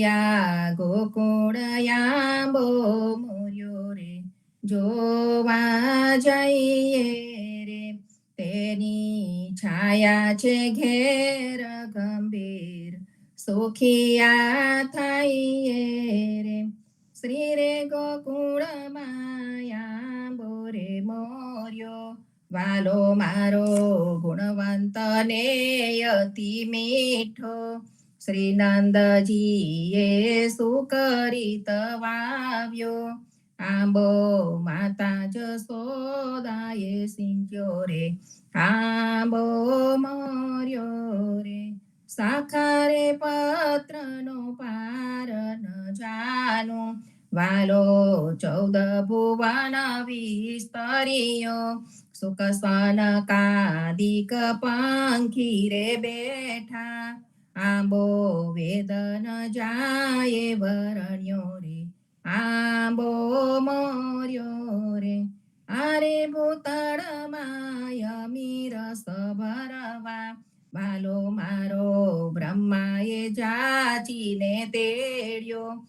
શ્રીયા ગોકુળ યાંબો મોર્યો રે જોવા જઈએ રે તેની છાયા છે ઘેર ગંભીર સુખિયા થઈએ રે શ્રી રે ગોકુળ માયા બોરે મોર્યો વાલો મારો ગુણવંત ને અતિ મીઠો શ્રી નંદજીએ સુકરિત વાવ્યો આંબો માતા જસોદાએ સિંચ્યો રે આંબો મોર્યો રે સાખરે પત્રનો પાર ન જાનું વાલો 14 ભુવન વિસ્તર્યો સુખ સનકાદિક પંખી રે બેઠા આંબો વેદન જાય વરણ્યો રે આંબો મોર્યો રે આરે ભૂતળ માયમી રસ ભરવા વાલો મારો બ્રહ્માએ જાચીને તેડ્યો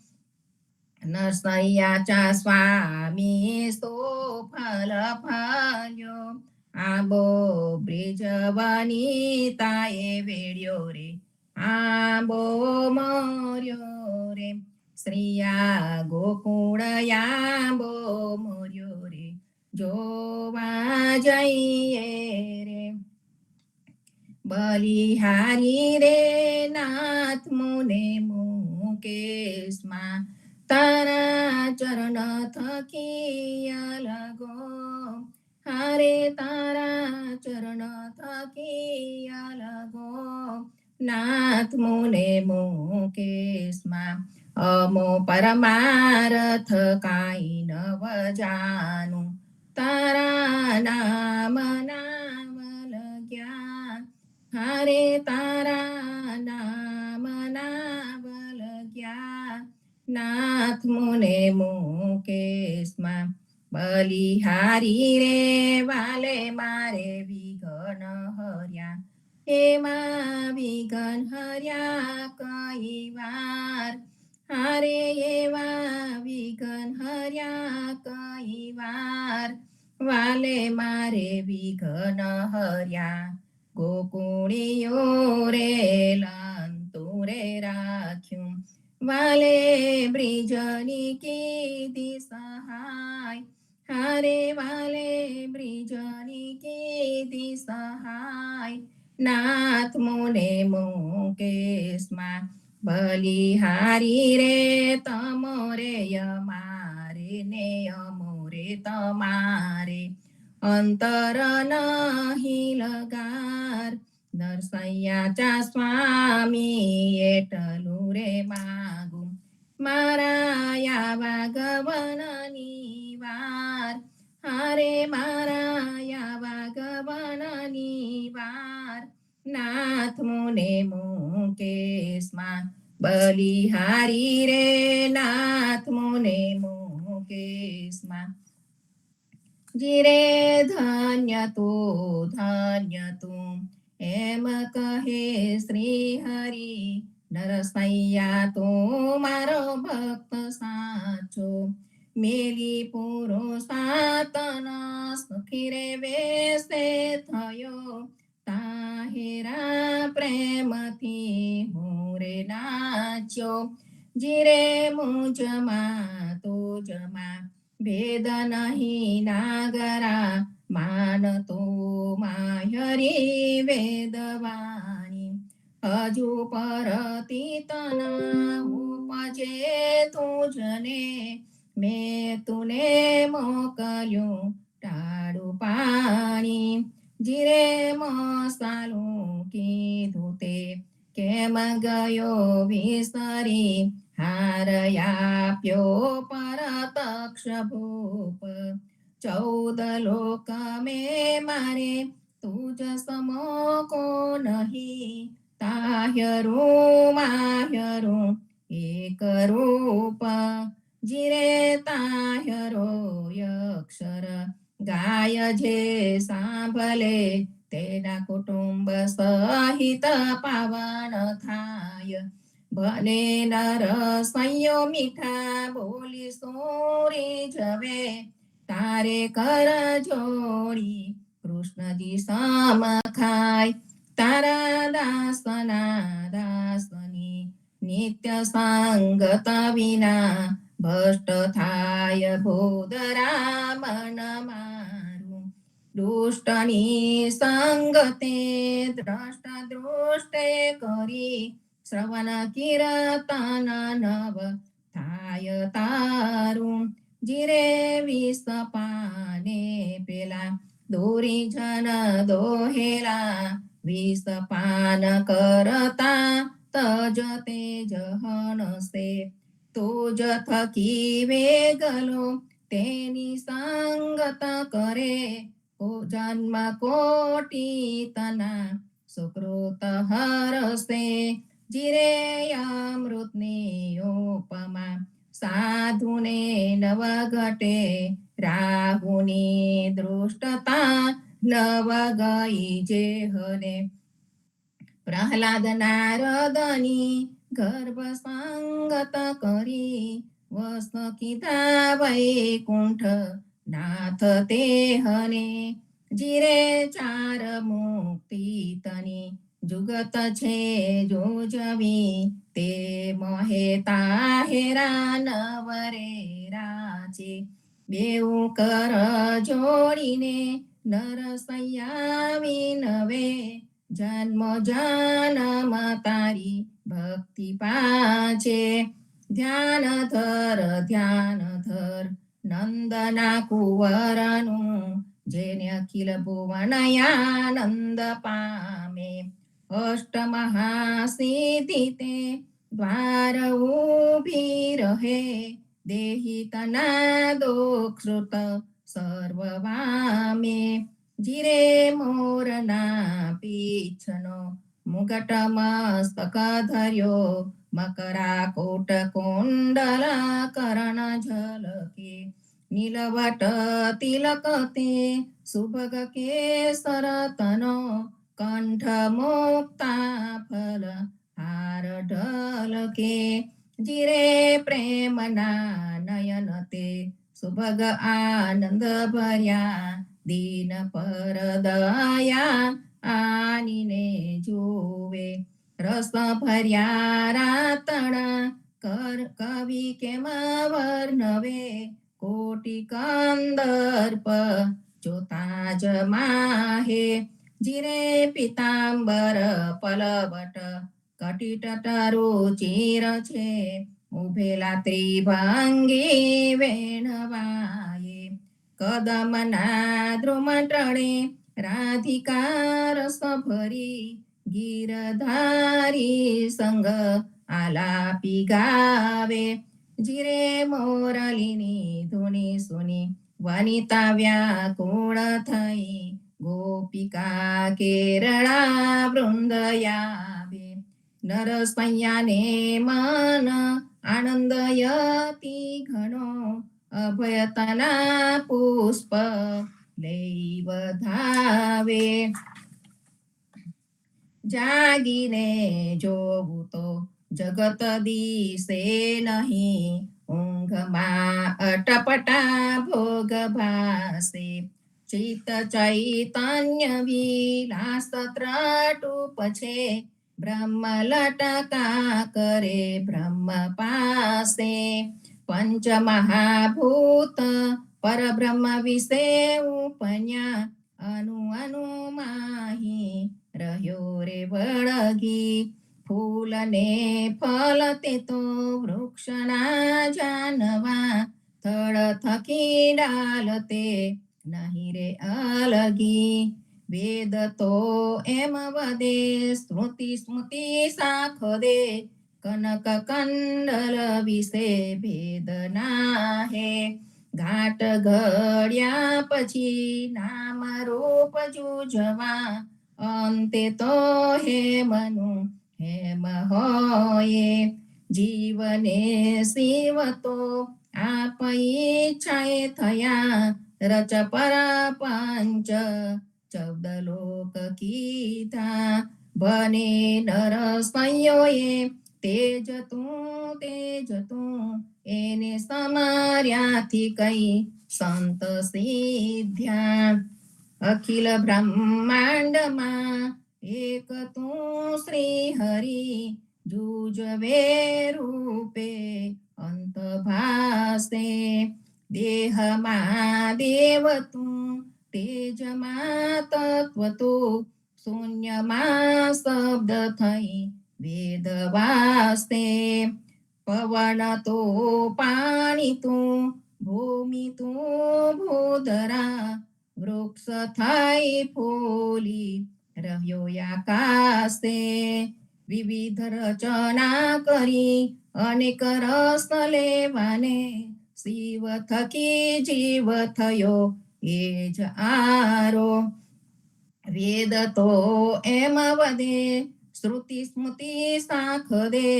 નરસૈયાચા સ્વામી સોફલ ફલ્યો આંબો બ્રિજ વનિતાએ વેડ્યો રે આંબો મોર્યો રે શ્રીયા ગોકુળ આંબો મોર્યો રે જોવા જઈએ રે બલિહારી રે નાથ મુને મુકેશમાં તારા ચરણ થકી અલગો હારે તારા ચરણ થકી અલગો નાથ મુને મુકેશમાં અમો પરમારથ કાઈ નવ જાનું તારા નામ લગ્યા હારે તારા નામ લગ્યા નાથ મુને મુકેશમાં બલિહારી રે વાલે મારે વિઘ્ન હર્યા એમાં વિઘ્ન હર્યા કઈ વાર હારે એવા વિઘ્ન હર્યા કઈ વાર વાલે મારે વિઘ્ન હર્યા ગોકુળીઓ રે લંતુ રે રાખ્યું વાલે બ્રિજની કીધી સહાય હારે વાલે બ્રિજની કીધી સહાય નાથ મુને મુકેશમાં બલિહારી રે તમોરે અમારે ને અમોરે તમારે અંતર નહીં લગાર નરસૈયાચા સ્વામી એટલું રે માગું મારા આવા ગવનની વાર હારે મારા આવા ગવનની વાર નાથ મુને મુકેશમાં બલિહારી રે નાથ મુને મુકેશમાં જીરે ધન્ય તું એમ કહે શ્રી હરિ નરસૈયા તું મારો ભક્ત સાચો મેલી પુરુષાતન સુખી રે વેસે થયો તાહેરા પ્રેમથી હું રે નાચ્યો જીરે મુજમાં તુજમાં ભેદ નહીં નાગરા માનતો માયરી વેદવાણી હજુ પરતી તના ઉપજે તુજને મેં તુને મોકલ્યું ટાળું પાણી જીરે મસાલું કીધું તે કેમ ગયો વિસરી હાર આપ્યો પરતક્ષ ભૂપ 14 લોક મેં મારે તુજ સમો કો નહીં તાહ્યરું માહ્યરું એક રૂપ જીરે તાહ્યરો અક્ષર ગાય જે સાંભળે તેના કુટુંબ સહિત પાવન થાય ભલે નરસૈયો મીઠા બોલી સોરી જવે, તારે કર જોડી કૃષ્ણજી સમ ખાય. તારા દાસની નિત્ય સંગત વિના ભ્રષ્ટ થાય ભૂદરા મન મારું. દુષ્ટની સંગતે દ્રષ્ટ દૃષ્ટે કરી, શ્રવણ કીર્તન નવ થાય તારું. જીરે વિષ પાને પેલા દોરી જન દોહેલા, વિષ પાન કરતા તજ તેજ હણસે. તુજ થકી વેગલો તેની સંગત કરે, જન્મ કોટી તના સુકૃત હરસે. જીરે અમૃતની ઉપમા સાધુને નવ ઘટે, રાહુની દૃષ્ટતા નવ ગઈ જે હરે. પ્રહલાદ નારદની ગર્ભ સંગત કરી, વસ કીધા વૈકુંઠ નાથ તે હને. જીરે ચાર મુક્તિ તની જુગત છે જોજવી, તે મોહે તાહેરા નવરે રાચે. બેઉ કર જોડીને નરસૈયા વિનવે, જન્મ જન્મ તારી ભક્તિ પાછે. ધ્યાન ધર નંદના કુંવરનું, જેને અખિલ ભુવનયાનંદ પામે. અષ્ટ મહાસિદ્ધિ તે દ્વાર ઊભી રહે, દેહી તના દોક્ષૃત સર્વ વામે. જીરે મોરના પીછનો મુગટ મસ્તક ધર્યો, મકરા કોટ કુંડલા કરણ ઝલકે. નીલવટ તિલક તે સુભગ કેસર તનો, કંઠ મુક્તા ફલ હાર ઢલકે. જીરે પ્રેમના નયન તે સુભગ આનંદ ભર્યા, દીન પર દયા આનીને જોવે. રસ ભર્યા રાતણા કવિ કેમ વર્ણવે, કોટી કંદર્પ જોતા જ માહે. જીરે પિતાંબર પલવટ કટિટ રુચિર છે, ઉભેલા ત્રિભંગી વેણવાયે. કદમના દ્રુમટણે રાધિકા રસ ભરી, ગીરધારી સંગ આલાપી ગાવે. જીરે મોરલીની ધૂની સુની વનિતા વ્યાકુળ થઈ, ગોપિકા કેરળા વૃંદયાવે. નરસૈયાને મન આનંદયતી ઘણો, અભયતના પુષ્પ લઈ વધાવે. જાગીને જોવું તો જગત દિશે નહીં, ઊંઘમાં અટપટા ભોગ ભાસે. ચિત્ત ચૈતન્ય વિલાસ ત્રટુપ છે, બ્રહ્મ લટકા કરે બ્રહ્મ પાસે. પંચ મહાભૂત પરબ્રહ્મ વિશે ઉપન્યા, અનુ માહી રહ્યો રે વળગી. ફૂલ ને ફલ તે તો વૃક્ષના જાનવા, થળ થકી ડાલ તે નહીં રે અલગી. વેદ તો એમ વદે સ્મૃતિ સાખ દે, કનક કંડલ વિશે ભેદ નાહે. ઘાટ ઘડ્યા પછી નામ રૂપ જુજવા, અંતે તો હેમનું હેમ હોયે. જીવને શિવ તો આપ ઈચ્છાએ થયા, રચ પર પંચ 14 લોક કીધા. બને નરસૈયોએ તેજ તું એને સમાર્યાથી કઈ સંત સિદ્ધ્યા અખિલ બ્રહ્માંડમાં એક તું શ્રી હરિ જુજવે રૂપે અંત ભાસે દેહમાં દેવ તું તેજમાં તત્વ તું શૂન્યમાં શબ્દ થઈ વેદ વાસ્તે પવન તો પાણી તું ભૂમિ તું ભૂધરા વૃક્ષ થઈ ફૂલી રહ્યો આકાશે વિવિધ રચના કરી અનેક રસ લેવાને શિવ થકી જીવ થયો એ જ આરો વેદ તો એમ વધે શ્રુતિ સ્મૃતિ શાખ દે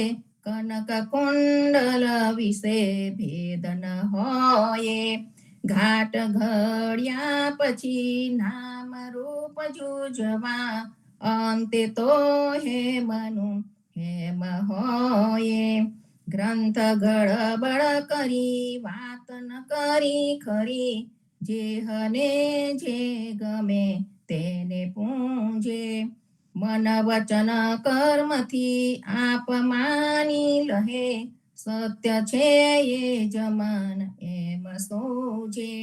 કનક કુંડલ વિશે ભેદ ન હોય ઘાટ ઘડ્યા પછી નામ રૂપ જુજવા અંતે તો હેમનું હેમ હોય ગ્રંથ ગડબડ કરી વાત ન કરી ખરી જેહને જે ગમે તેને પૂંજે મન વચન કર્મથી આપ માની લહે સત્ય છે એ જમન એમ સોજે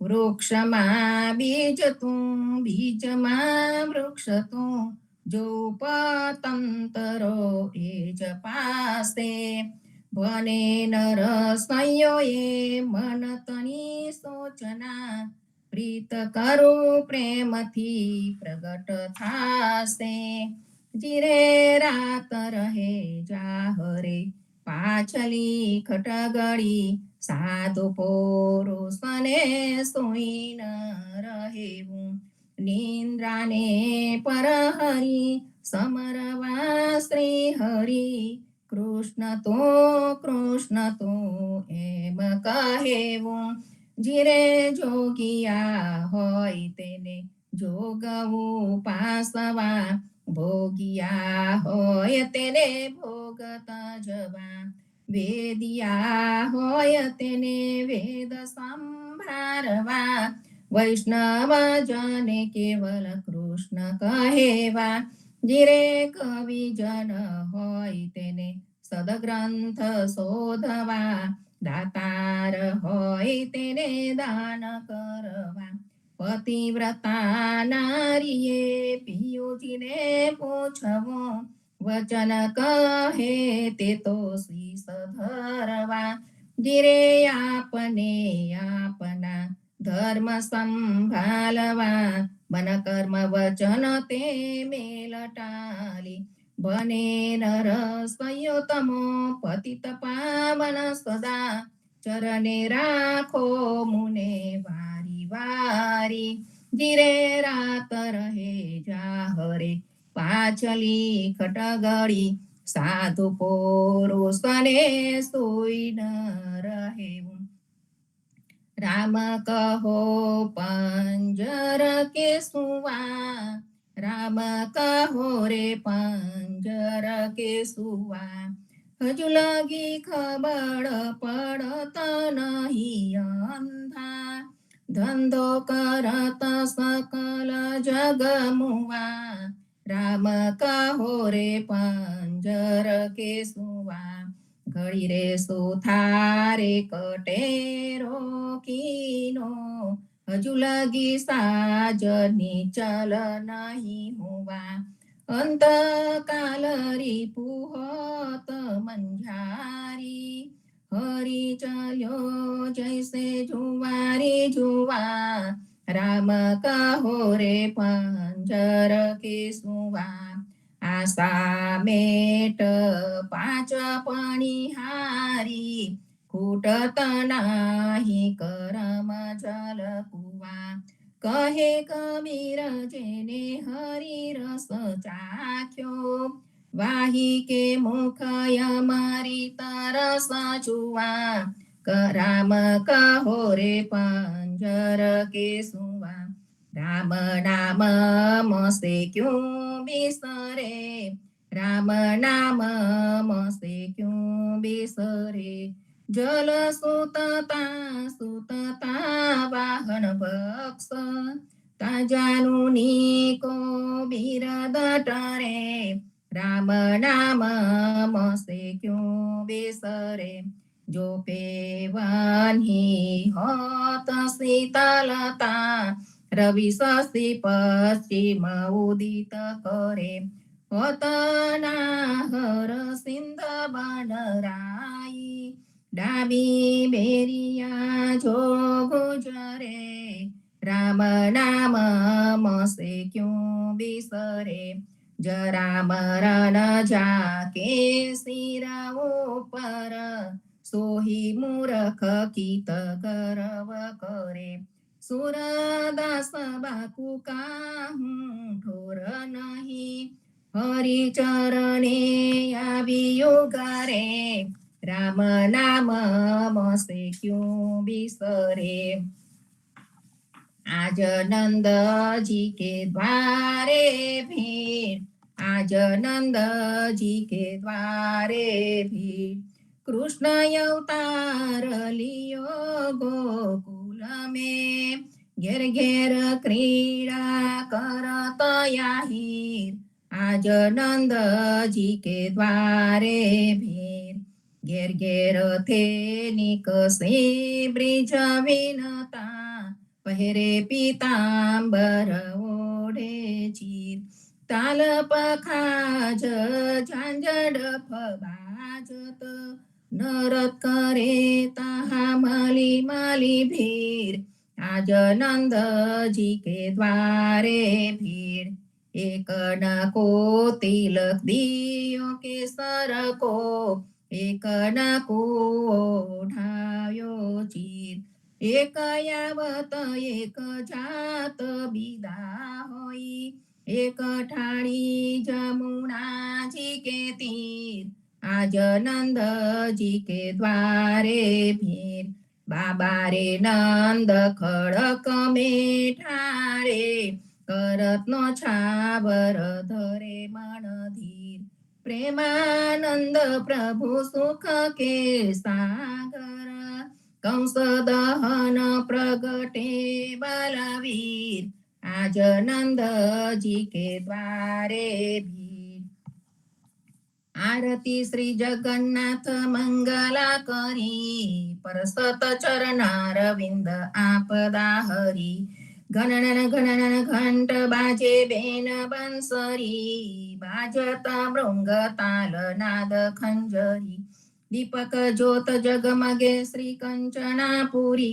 વૃક્ષમાં બીજ તું બીજમાં વૃક્ષ તું જો પતંતરો એ જ પાસે બને નર સંયોએ મન તની સોચના પ્રીત કરું પ્રેમથી પ્રગટ થાશે જીરે રાત રહે જાહરે પાછલી ખટગડી સાધુ પુરુષને સોઈ ન રહેવું નિંદ્રાને પરહરી સમરવા શ્રી હરિ કૃષ્ણ તો એમ કહેવું જીરે જોગિયા હોય તેને જોગવું પાસવા ભોગિયા હોય તેને ભોગત જવા વેદિયા હોય તેને વેદ સંભારવા વૈષ્ણવ જને કેવલ કૃષ્ણ કહેવા જીરે કવિ જન હોય તેને સદગ્રંથ શોધવા દાતાર હોય તેને દાન કરવા પતિવ્રતા નારીએ પિયુજીને પૂછવું વચન કહે તે તો શીશ ધરવા જીરે આપને આપના ધર્મ સંભાળવા મન કર્મ વચન તે મેલટાલી બને નર સંયોતમો પતિત પાવન સદા ચરણે રાખો મુને વારી વારી જીરે રાત રહે જાહરે પાછલી ખટગડી સાધુ પુરુષને સોઈ ન રહેવું રામ કહો પંજર કે સુવા રામ કહો રે પંજર કે સુવા હજુ લગી ખબર પડત નહીં અંધા ધંધો કરત સકલ જગમુવા રામ કહો રે પંજર કે સુવા ઘડી રે સુથારે કટેરો કીનો હજુ લગી સાજની ચલ નહીં હોવા અંત કાલરી પુહત મંઝારી હરી ચલ્યો જૈસે જુવારી જુવા રામ કહો રે પંજર કે સુવા આશા મેટ પાંચ પણિહારી ખૂટત નાહી કરમ જલ કુવા કહે કબીર જેને હરિ રસ ચાખ્યો વાહી કે મુખય મારી તરસ જુવા રામ કહો રે પંજર કે સુવા રામ નામ મસે ક્યું બિસરે राम नाम मसे क्यों बिसरे जल सुतता वाहन बक्स ताजानुनी को बिरद टरे राम नाम मसे क्यों बिसरे जो पेवनी होत शीतलता रवि शशि पश्चिम उदित करे होतनाहर सिंध बनराई डाबी बेरिया जो गुजरे राम नाम मसे क्यों बिसरे जरा मरण जाके सिरा ऊपर सोही मूर्ख कीत गर्व करे सुरदास बाकू काहूँ ठोर नहीं हरि चरणे अभियोगारे राम नाम मसे क्यों बिसरे आज नंद जी के द्वारे भीड़ आज नंद जी के द्वारे भीड़ कृष्ण अवतार लियो गोकुल में घेर घेर क्रीड़ा करत याहीर आज नंद जी के द्वारे भीड़ घेर घेर थे निकसे ब्रिज विनता पहिरे पीतांबर ओढे चीर ताल पखाज झांझड फबाजत नरत करे तहा माली माली भीड़ आज नंद जी के द्वारे भीड़ एक न को तिलक दियो केसर को एक न को ओढायो चीर एक यावत एक जात बिदा होई एक ठाणी जमुना जी के तीर आज नंद जी के द्वारे भीड़ बाबा रे नंद खड़क में ठारे करत नो छावर धरे मन धीर प्रेमानंद प्रभु सुख के सागर कंस दहन प्रगटे बलवीर आज नंद जी के द्वारे भीड़ आरती श्री जगन्नाथ मंगला करी परसत चरणारविंद आपदा हरी घनन घनन घंट बाजे बेन बंसरी बाजत मृंग ताल नाद खंजरी दीपक ज्योत जगमगे श्री कंचनापुरी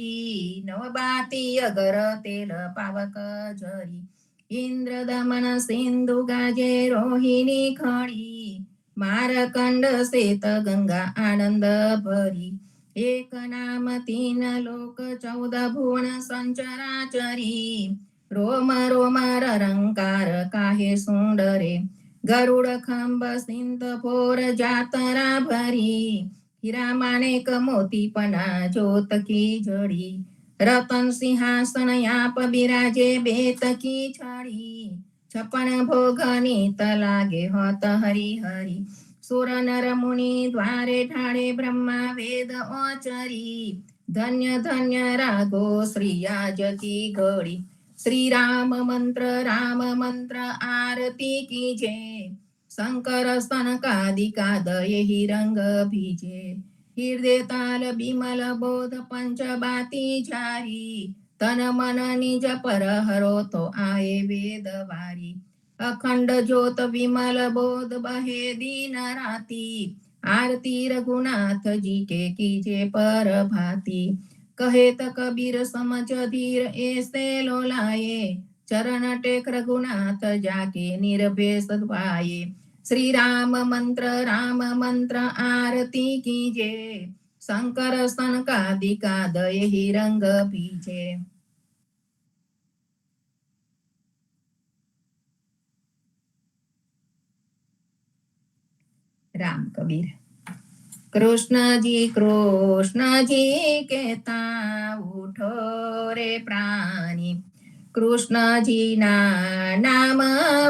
नवबाती अगर तेल पावक जरी इंद्र दमन सिंधु गाजे रोहिणी खड़ी मारकंड सेत गंगा आनंद भरी एक नाम तीन लोक 14 भुवन संचराचरी रोम रोम रंकार काहे सुंडरे गरुड खंब सिंत फोर जातरा भरी हीरा माणिक मोती पना ज्योत की जड़ी रतन सिंहासन याप बिराजे बेत की छड़ी छप्पन भोगनी तलागे होत हरि हरि सुर नर मुनि द्वारे ठाणे ब्रह्मा वेद ओचरी धन्य धन्य रागो श्री आज की घड़ी श्री राम मंत्र आरती कीजे शंकर सनकादिकादय ही रंग भीजे हृदय ताल बिमल बोध पंचबाती जारी तन मन निज पर हरो तो आए वेद वारी अखंड ज्योत विमल बोध बहे दीन राती आरती रघुनाथ जी के कीजे पर भाती कहे त कबीर समझ धीर ऐसे लो लाए चरण टेक रघुनाथ जाके निर्भय सद्भाये श्री राम मंत्र आरती कीजे शंकर सनकादिकादय ही रंग भीजे राम कबीर कृष्ण जी कहता उठो रे प्राणी કૃષ્ણજીના નામ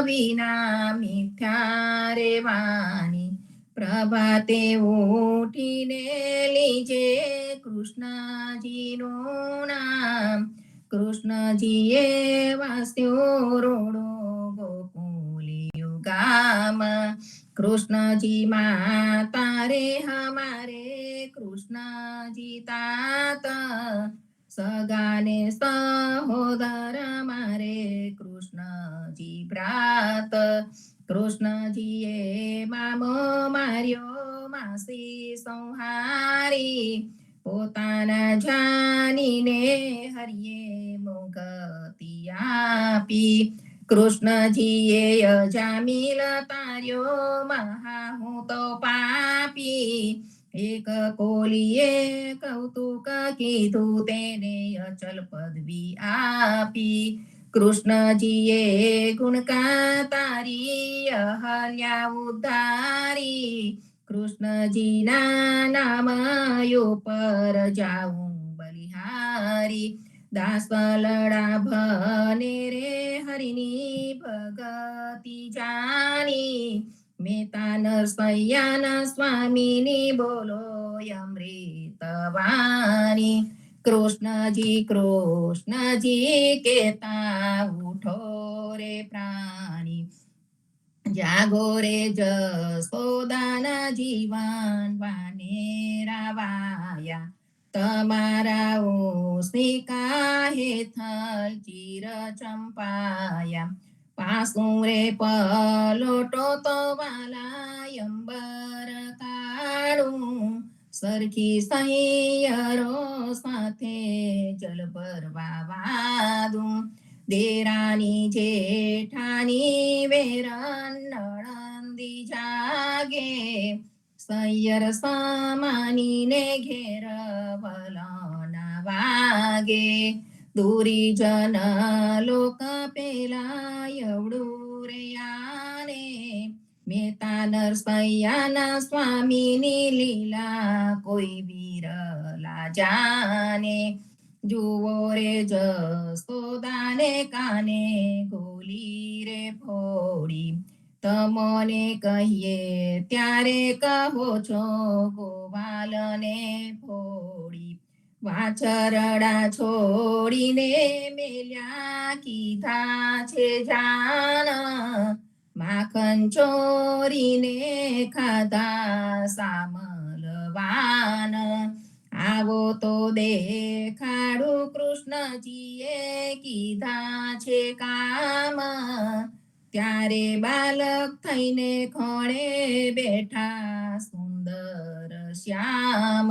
વિના મિથ્યા રે વાણી. પ્રભાતે ઉઠીને લીજે કૃષ્ણજીનું નામ. કૃષ્ણજીએ વાસ્યો રોડો ગોકુલિયું ગામ. કૃષ્ણજી માતા રે હમારે કૃષ્ણજી તાત. સગાને સહોદર મારે કૃષ્ણજી ભ્રાત. કૃષ્ણજીએ મામો માર્યો માસી સંહારી. પોતાના જાનીને હરિયે મુક્તિ આપી. કૃષ્ણજીએ અજામિલ તાર્યો મહા હું તો પાપી. એક કોલીએ કૌતુક કીધું તેને અચલ પદવી આપી. કૃષ્ણજીએ ગુણકા તારી અહલ્યા ઉદ્ધારી. કૃષ્ણજીના નામ ઉપર જાઉં બલિહારી. દાસ લડા ભને રે હરિની ભગતિ જાની. મેતા નરસૈયાના સ્વામીની બોલો અમૃત વાણી. કૃષ્ણજી કેતા ઉઠો રે પ્રાણી. જાગો રે જસોદાના જીવન વાનેરા વાયા. તમારા ઓસ્તિકા હેઠળ ચિર ચંપાયા. પાસું રે પલોટો તો વાલા અંબર કાળું. સરખી સહિયરો સાથે જલ ભરવા વાદું. દેરાની જેઠાની વેરન નણંદી જાગે. સૈયર સમાનીને ઘેર વલના વાગે. દુરીજન લોક પેલા એવડું રે આને. મેતા નરસૈયાના સ્વામીની લીલા કોઈ વિરલા જાને. જુઓ રે જસોદાને કાને ગોલી રે ફોડી. તમોને કહીએ ત્યારે કહો છો ગોવાલને ફોડી. વાછરડા છોડીને મેલ્યા કીધા છે જાણ. માખણ ચોરીને ખાધા સામલવાન. આવો તો દેખાડું કૃષ્ણજીએ કીધા છે કામ. ત્યારે બાલક થઈને ખોળે બેઠા સુંદર શ્યામ.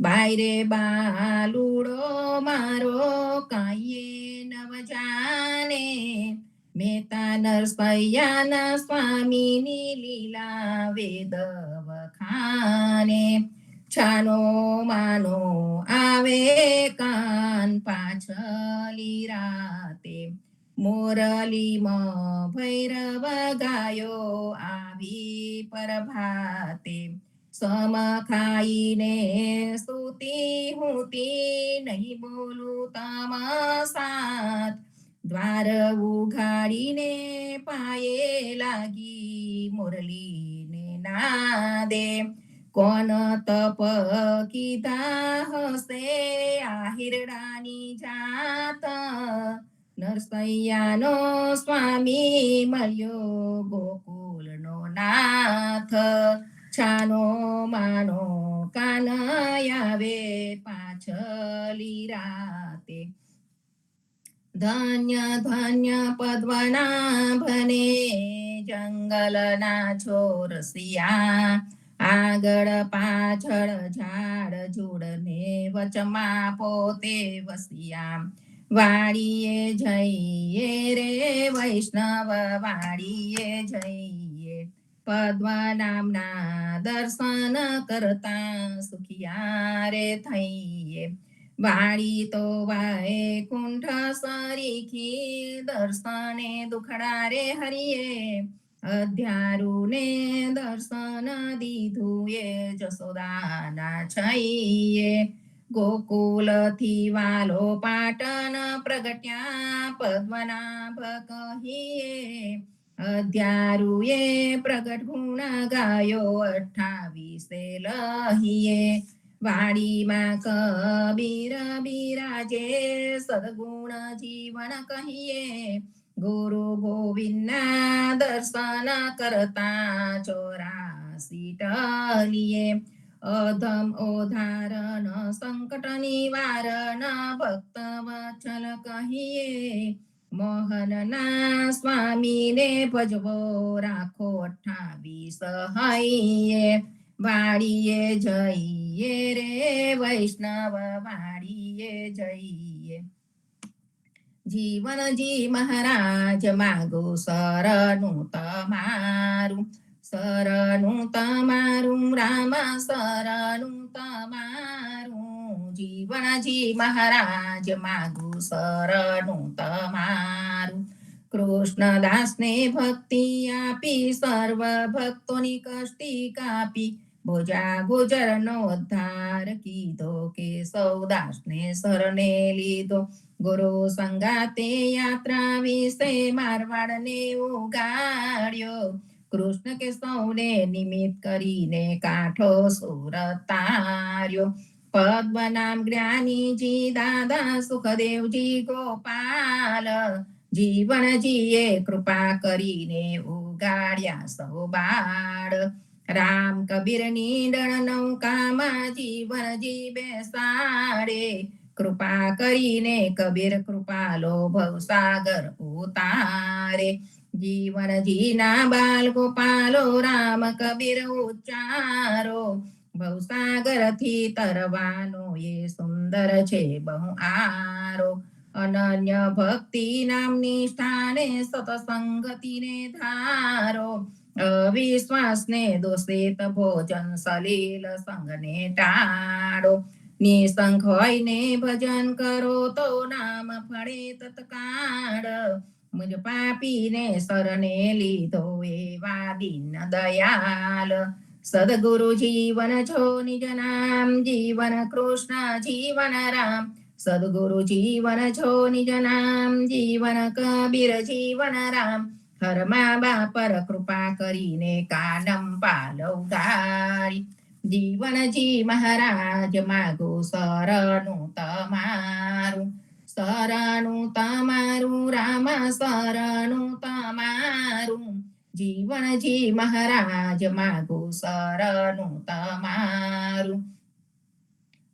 બાયરે બાલુડો મારો કાંઈએ નવ જાને. મેતા નરસૈયાના સ્વામીની લીલા વેદ વખાને. છાનો માનો આવે કાન પાછલી રાતે. મોરલીમાં ભૈરવ ગાયો આવી પ્રભાતે. સમ ખાઈને સ્તુતિ હુતી નહીં બોલું તમ સાથ. દ્વાર ઉઘાડીને પાયે લાગી મુરલીને નાદે. કોણ તપ કીધા હશે આહિરડાની જાત. નરસૈયાનો સ્વામી મળ્યો ગોકુલનો નાથ. છાનો માનો કાન આવે પાછલી રાતે. ધન્ય ધન્ય પદ્મનાભને જંગલના છોરસિયા. આગળ પાછળ ઝાડ ઝૂડને વચમાં પોતે વસિયા. વાડીએ જઈએ રે વૈષ્ણવ વાડીએ જઈએ. પદ્મનાભના દર્શન કરતા સુખિયા રે થઈએ. વાડી તો વાયકુંઠ સરીખી દર્શને દુખડા રે હરિયે. અધ્યારુને દર્શન દીધું એ જસોદાના છઈએ. ગોકુલથી વાલો પાટણ પ્રગટ્યા પદ્મનાભ કહીએ અધ્યારુએ પ્રગટ ગુણ ગાયો 28 લહીએ વાડીમાં કબીર બિરાજે સદગુણ જીવન કહીએ ગુરુ ગોવિંદના દર્શન કરતા 84 ટલીએ અધમ ઓધારણ સંકટ નિવારણ ભક્ત વત્સલ કહીએ મોહનના સ્વામીને ભજવો રાખો 28 હૈયે વાડીએ જઈએ રે વૈષ્ણવ વાડીએ જઈએ જીવનજી મહારાજ માગો શરણું તમારું રામ શરણું તમારું જીવનજી મહારાજ માગો શરણું તમારું કૃષ્ણદાસને ભક્તિ આપી સર્વ ભક્તોની કષ્ટી કાપી ભોજા ગુજરનો ઉદ્ધાર કીધો કેશવદાસને શરણે લીધો ગુરુ સંગાતે યાત્રા વિશે મારવાડને ઉગાડ્યો કૃષ્ણ કેશવને નિમિત્ત કરીને કાંઠો સુરત તાર્યો પદ્મનામ જ્ઞાનીજી દાદા સુખદેવજી ગોપાલ જીવનજીએ કૃપા કરીને ઉગાડ્યા સૌ બાળ રામ કબીરની ડણ નૌકામાં જીવનજી બેસાડે કૃપા કરીને કબીર કૃપાલો ભવસાગર ઉતારે જીવનજીના બાલ ગોપાલો રામ કબીર ઉચ્ચારો ભવસાગરથી તરવાનો એ સુંદર છે બહુ આરો અનન્ય ભક્તિ નામની સ્થાને સતસંગતિને ધારો અવિશ્વાસને દોષિત ભોજન સલીલ સંગને ટાળો નિસંક હોઈને ભજન કરો તો નામ ફળે તત્કાળ મુજ પાપીને શરણે લીધો એવા દીન દયાલ સદગુરુ જીવન છો નિજ નામ જીવન કૃષ્ણ જીવન રામ સદગુરુ જીવન છો નિજ નામ જીવન કબીર જીવન રામ હરમા બાપર કૃપા કરીને કાનમ પાલવ ગારી જીવનજી મહારાજ માગો શરણું તમારું રામ શરણું તમારું જીવનજી મહારાજ માગો શરણું તમારું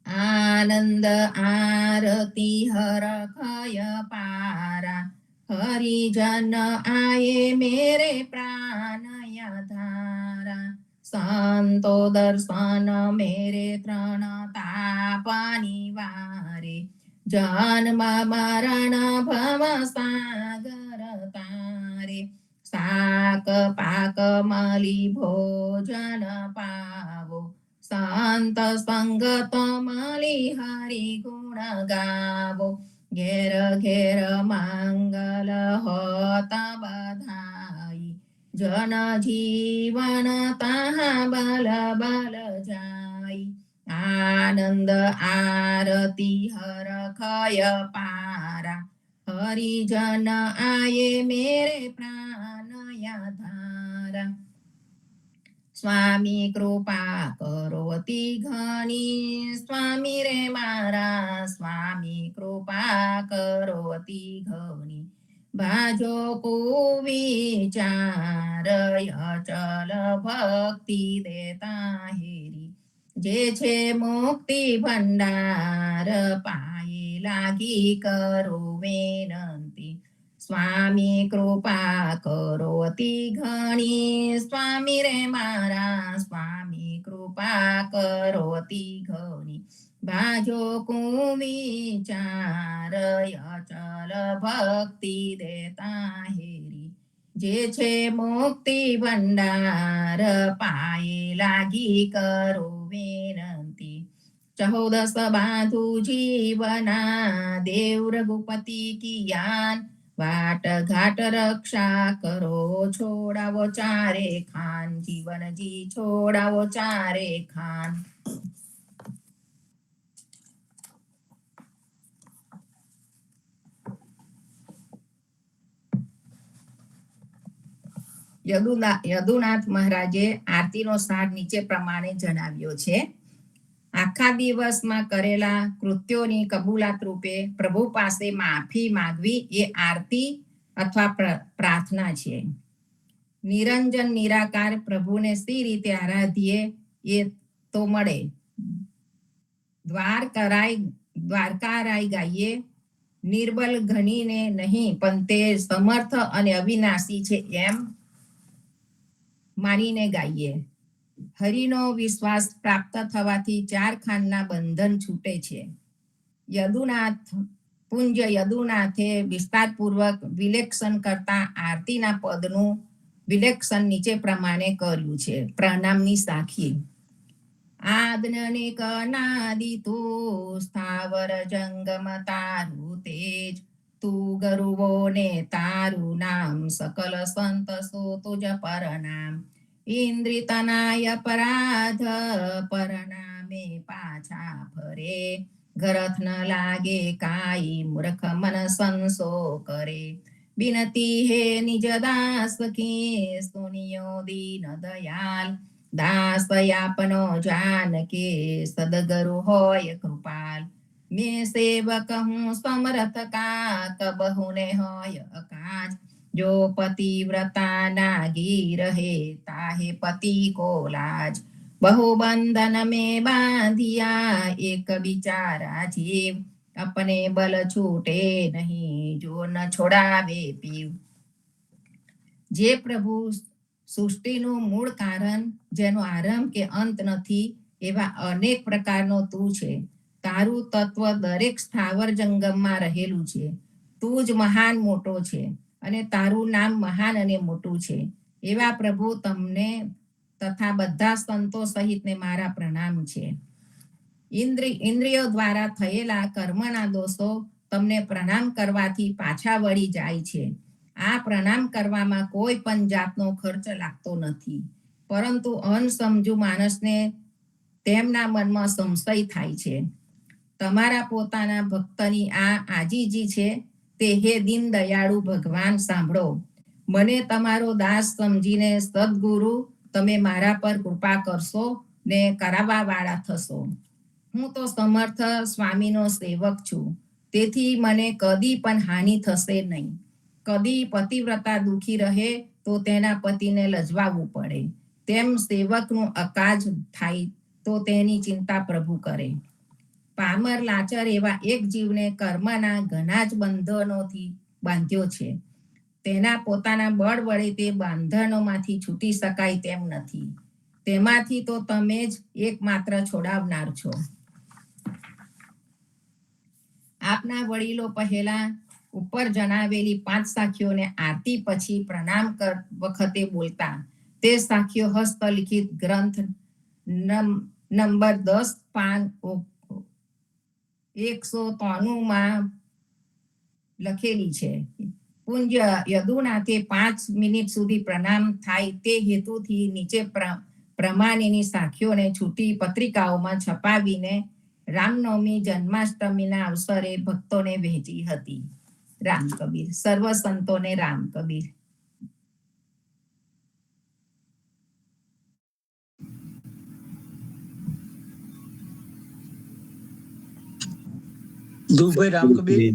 આનંદ આરતી હરખય પારા હરિજન આયે મેરે પ્રાણયા ધારા સંતો દર્શન મેરે ત્રણ તાપની વારે જન્મ મરણ ભવ સાગર તારે શાક પાક મલી ભોજન પાવો સંત સંગત મલી હરિ ગુણ ગાવો ઘેર ઘેર માંગલ હોત બધાઈ જન જીવન તાહા બલ બલ જાય આનંદ આરતી હરખય પારા હરિજન આયે મેરે પ્રાણયા ધારા સ્વામી કૃપા કરો અતિ ઘણી સ્વામી રે મારા સ્વામી કૃપા કરો અતિ ઘણી ભાજો કુવિચાર અચલ ભક્તિ દેતા હેરી જે છે મુક્તિ ભંડાર પાયે લાગી કરો વિનંતી સ્વામી કૃપા કરો અતિ ઘણી સ્વામી રે મારા સ્વામી કૃપા કરો અતિ ઘણી ભાજો કુવિચાર અચલ ભક્તિ દેતા હેરી જે છે મુક્તિ ભંડાર પાયે લાગી કરો વિનંતી 14 બાંધુ જીવના દેવ રઘુપતિ કિયાન વાટ ઘાટ રક્ષા કરો છોડાવો ચારે ખાન જીવનજી છોડાવો ચારે ખાન યદુનાથ મહારાજે આરતીનો સાર નીચે પ્રમાણે જણાવ્યો છે. આખા દિવસમાં કરેલા કૃત્યોની કબૂલાત રૂપે પ્રભુ પાસે માફી માંગવી એ આરતી અથવા પ્રાર્થના છે. નિરંજન નિરાકાર પ્રભુને સી રીતે આરાધીએ એ તો મળે. દ્વારકારાય ગાઈએ, નિર્બલ ઘણીને નહીં પણ તે સમર્થ અને અવિનાશી છે એમ માનીને ગાઈએ. હરિનો વિશ્વાસ પ્રાપ્ત થવાથી 4 ખાંડના બંધન છૂટે છે. યદુનાથે વિસ્તારપૂર્વક વિલેક્ષણ કરતા આરતીના પદનું વિલેક્ષણ નીચે પ્રમાણે કર્યું છે. પ્રણામની સાખી. આદનને કનાદિ તું સ્થાવર જંગમ તારું તેજ, તું ગરુવો ને તારું નામ, સકલ સંત સો તુજ પરનામ. ઇન્દ્રિતનાય અપરાધ પરનામે પાછા ફરે, ગરથ ન લાગે કાઈ મૂર્ખ મન સંસો કરે. બિનતી હે નિજ દાસ કી સુનિયો દીન દયાલ, દાસ આપનો જાનકે સદગરુ હોય કૃપાલ. મેં સેવક હું સમરથ કા કબહુ ને હોય અકાજ, જો પતિવ્રતા નાગી રહે તાહે પતિ કો લાજ. બહુ બંધન में बांधिया एक बिचारा जीव, अपने बल छूटे नहीं जो न छोड़ावे पीव. જે પ્રભુ સૃષ્ટિનું મૂળ કારણ, જેનો આરંભ કે અંત નથી, એવા અનેક પ્રકારનો તું છે. તારું તત્વ દરેક સ્થાવર જંગમમાં રહેલું છે. તું જ મહાન મોટો છે અને તારું નામ મહાન અને મોટું છે. એવા પ્રભુ તમને તથા બધા સંતો સહિતને મારા પ્રણામ છે. ઇન્દ્રિયો દ્વારા થયેલા કર્મના દોષો તમને પ્રણામ કરવાથી પાછા વળી જાય છે. આ પ્રણામ કરવામાં કોઈ પણ જાતનો ખર્ચ લાગતો નથી, પરંતુ અનસમજુ માણસને તેમના મનમાં સંશય થાય છે. તમારા પોતાના ભક્તની આ આજીજી છે તે હે દીન દયાળુ ભગવાન સાંભળો. મને તમારો દાસ સમજીને સદગુરુ તમે મારા પર કૃપા કરશો ને કરાવવા વાળા થશો. હું તો સમર્થ સ્વામીનો સેવક છું, તેથી મને કદી પણ હાનિ થશે નહીં. કદી પતિવ્રતા દુખી રહે તો તેના પતિને લજવાવું પડે, તેમ સેવકનું અકાજ થાય તો તેની ચિંતા પ્રભુ કરે. પામર લાચર એવા એક જીવને કર્મના ઘણા જ બંધનોથી બાંધ્યો છે. તેના પોતાના બળ વડે તે બંધનોમાંથી છૂટી શકાય તેમ નથી. તેમાંથી તો તમે જ એકમાત્ર છોડાવનાર છો. આપના વડીલો પહેલા ઉપર જણાવેલી 5 સાખીઓને આરતી પછી પ્રણામ વખતે બોલતા. તે સાખીઓ હસ્તલિખિત ગ્રંથ નંબર 10 પાન 193 લખેલી છે. પૂજ્ય યદુનાથે 5 મિનિટ સુધી પ્રણામ થાય તે હેતુથી નીચે પ્રમાણેની સાખીઓને છૂટી પત્રિકાઓમાં છપાવીને રામનવમી જન્માષ્ટમીના અવસરે ભક્તોને વહેંચી હતી. રામ કબીર. સર્વ સંતોને રામ કબીર.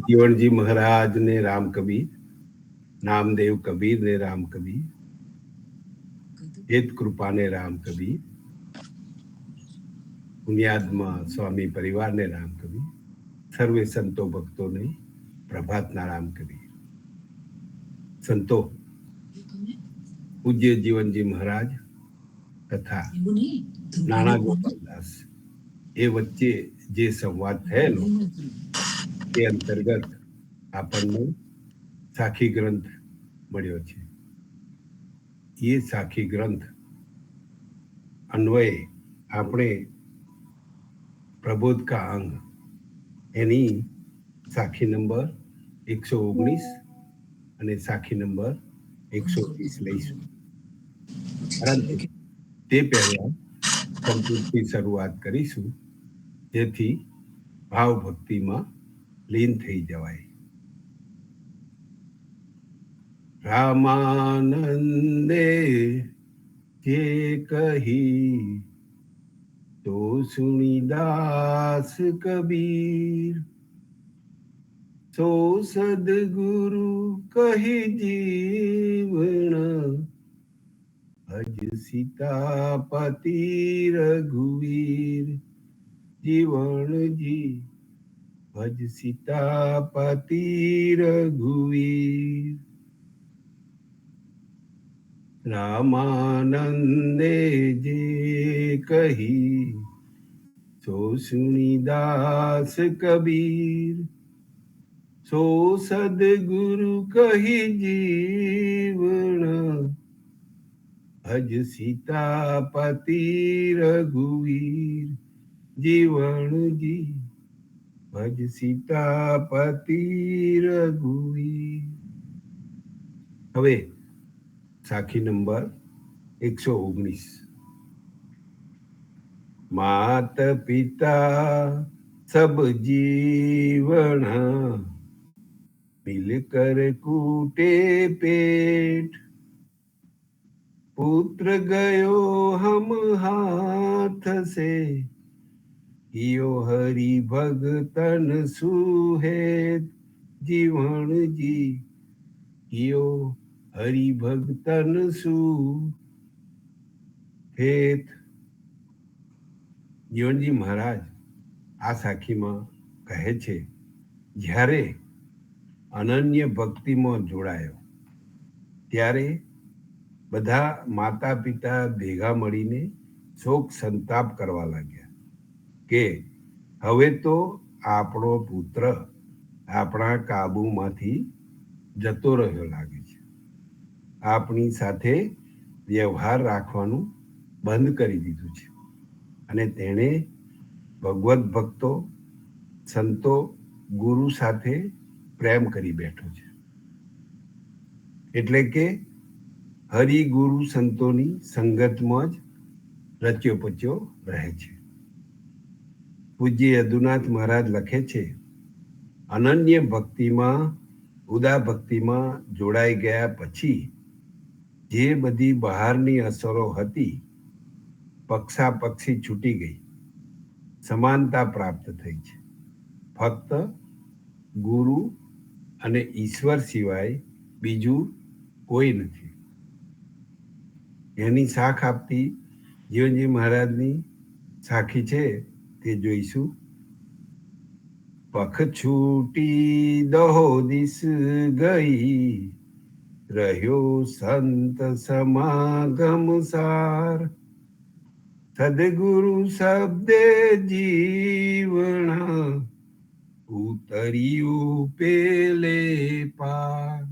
જીવનજી મહારાજ ને રામ કબીર, નામદેવ કબીર ને રામ કબીર, હેત કૃપા ને રામ કબીર, બુનિયાદમાં સ્વામી પરિવાર ને રામ કબીર, સર્વે સંતો ભક્તો ને પ્રભાતના રામ કબીર. સંતો, પૂજ્ય જીવનજી મહારાજ તથા નાના ગોપાલદાસ એ વચ્ચે જે સંવાદ થયેલો તે અંતર્ગત આપણને સાખી ગ્રંથ મળ્યો છે. એ સાખી ગ્રંથ અન્વયે આપણે પ્રબોધ કા અંગ એની સાખી નંબર 119 અને સાખી નંબર 120 લઈશું. પરંતુ તે પહેલા સંતોષથી શરૂઆત કરીશું, જેથી ભાવ ભક્તિમાં લીન થઈ જવાય. રામાનંદે જે કહી તો સુની દાસ કબીર, સો સદગુરુ કહી જીવણ, ભજ સીતાપતિ રઘુવીર, જીવણજી ભજ સીતાપતિ રઘુવીર. રામાનંદે જે કહી સો સુની દાસ કબીર, સો સદગુરુ કહી જીવણ, ભજ સીતાપતિ રઘુવીર, જીવણજી ભજ સીતાપતિ રઘુવીર. હવે સાખી નંબર 119. માત પિતા સબ જીવન, મિલકર કૂટે પેટ, પુત્ર ગયો હમ હાથ સે, કિયો હરિ ભગતન સુહેત, જીવણજી કિયો હરિ ભગતન સુહેત. જીવનજી મહારાજ આ સાખીમાં કહે છે, જ્યારે અનન્ય ભક્તિમાં જોડાયો ત્યારે બધા માતા પિતા ભેગા મળીને શોક સંતાપ કરવા લાગ્યા કે હવે તો આપણો પુત્ર આપણા કાબુમાંથી જતો રહ્યો લાગે છે, આપણી સાથે વ્યવહાર રાખવાનું બંધ કરી દીધું છે અને તેણે ભગવત ભક્તો સંતો ગુરુ સાથે પ્રેમ કરી બેઠો છે. એટલે કે હરિ ગુરુ સંતોની સંગતમાં જ રચ્યો પચ્યો રહે છે. પૂજ્ય યદુનાથ મહારાજ લખે છે, અનન્ય ભક્તિમાં ઉદા ભક્તિમાં જોડાઈ ગયા પછી જે બધી બહારની અસરો હતી પક્ષાપક્ષી છૂટી ગઈ, સમાનતા પ્રાપ્ત થઈ છે. ફક્ત ગુરુ અને ઈશ્વર સિવાય બીજું કોઈ નથી. એની સાખ આપતી જીવનજી મહારાજની સાખી છે તે જોઈશું. પખ છૂટી દહો દિસ ગઈ, રહ્યો સંત સમાગમ સાર, સદગુરુ શબ્દે જીવણા, ઉતર્યું પેલે પાર.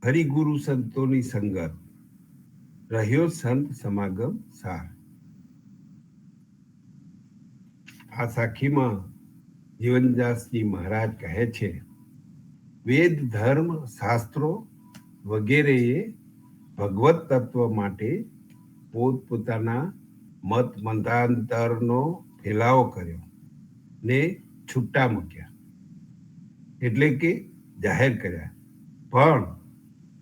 હરિગુરુ સંતોની સંગત, રહ્યો સંત સમાગમ સાર. આ સાખીમાં જીવનદાસજી મહારાજ કહે છે, વેદ ધર્મ શાસ્ત્રો વગેરેએ ભગવત તત્વ માટે પોતપોતાના મત મંતાંતરનો ફેલાવો કર્યો ને છૂટા મૂક્યા, એટલે કે જાહેર કર્યા, પણ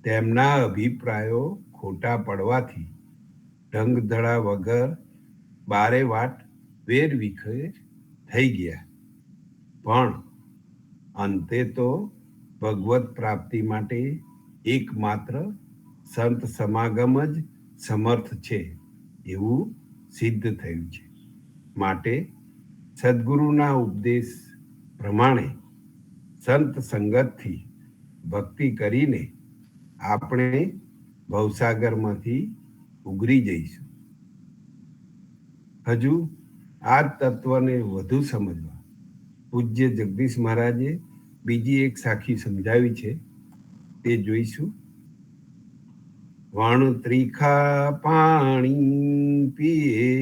તેમના અભિપ્રાયો ખોટા પડવાથી ઢંગધડા વગર બારે વાટ વેર વિખેર થઈ ગયા. પણ અંતે તો ભગવત પ્રાપ્તિ માટે એકમાત્ર સંત સમાગમ જ સમર્થ છે એવું સિદ્ધ થયું છે. માટે સદગુરુના ઉપદેશ પ્રમાણે સંત સંગતથી ભક્તિ કરીને આપણે ભવસાગરમાંથી ઉગરી જઈશું. હજુ આ તત્વને વધુ સમજવા પૂજ્ય જગદીશ મહારાજે બીજી એક સાખી સમજાવી છે તે જોઈશું. વણ ત્રિખા પાણી પીએ,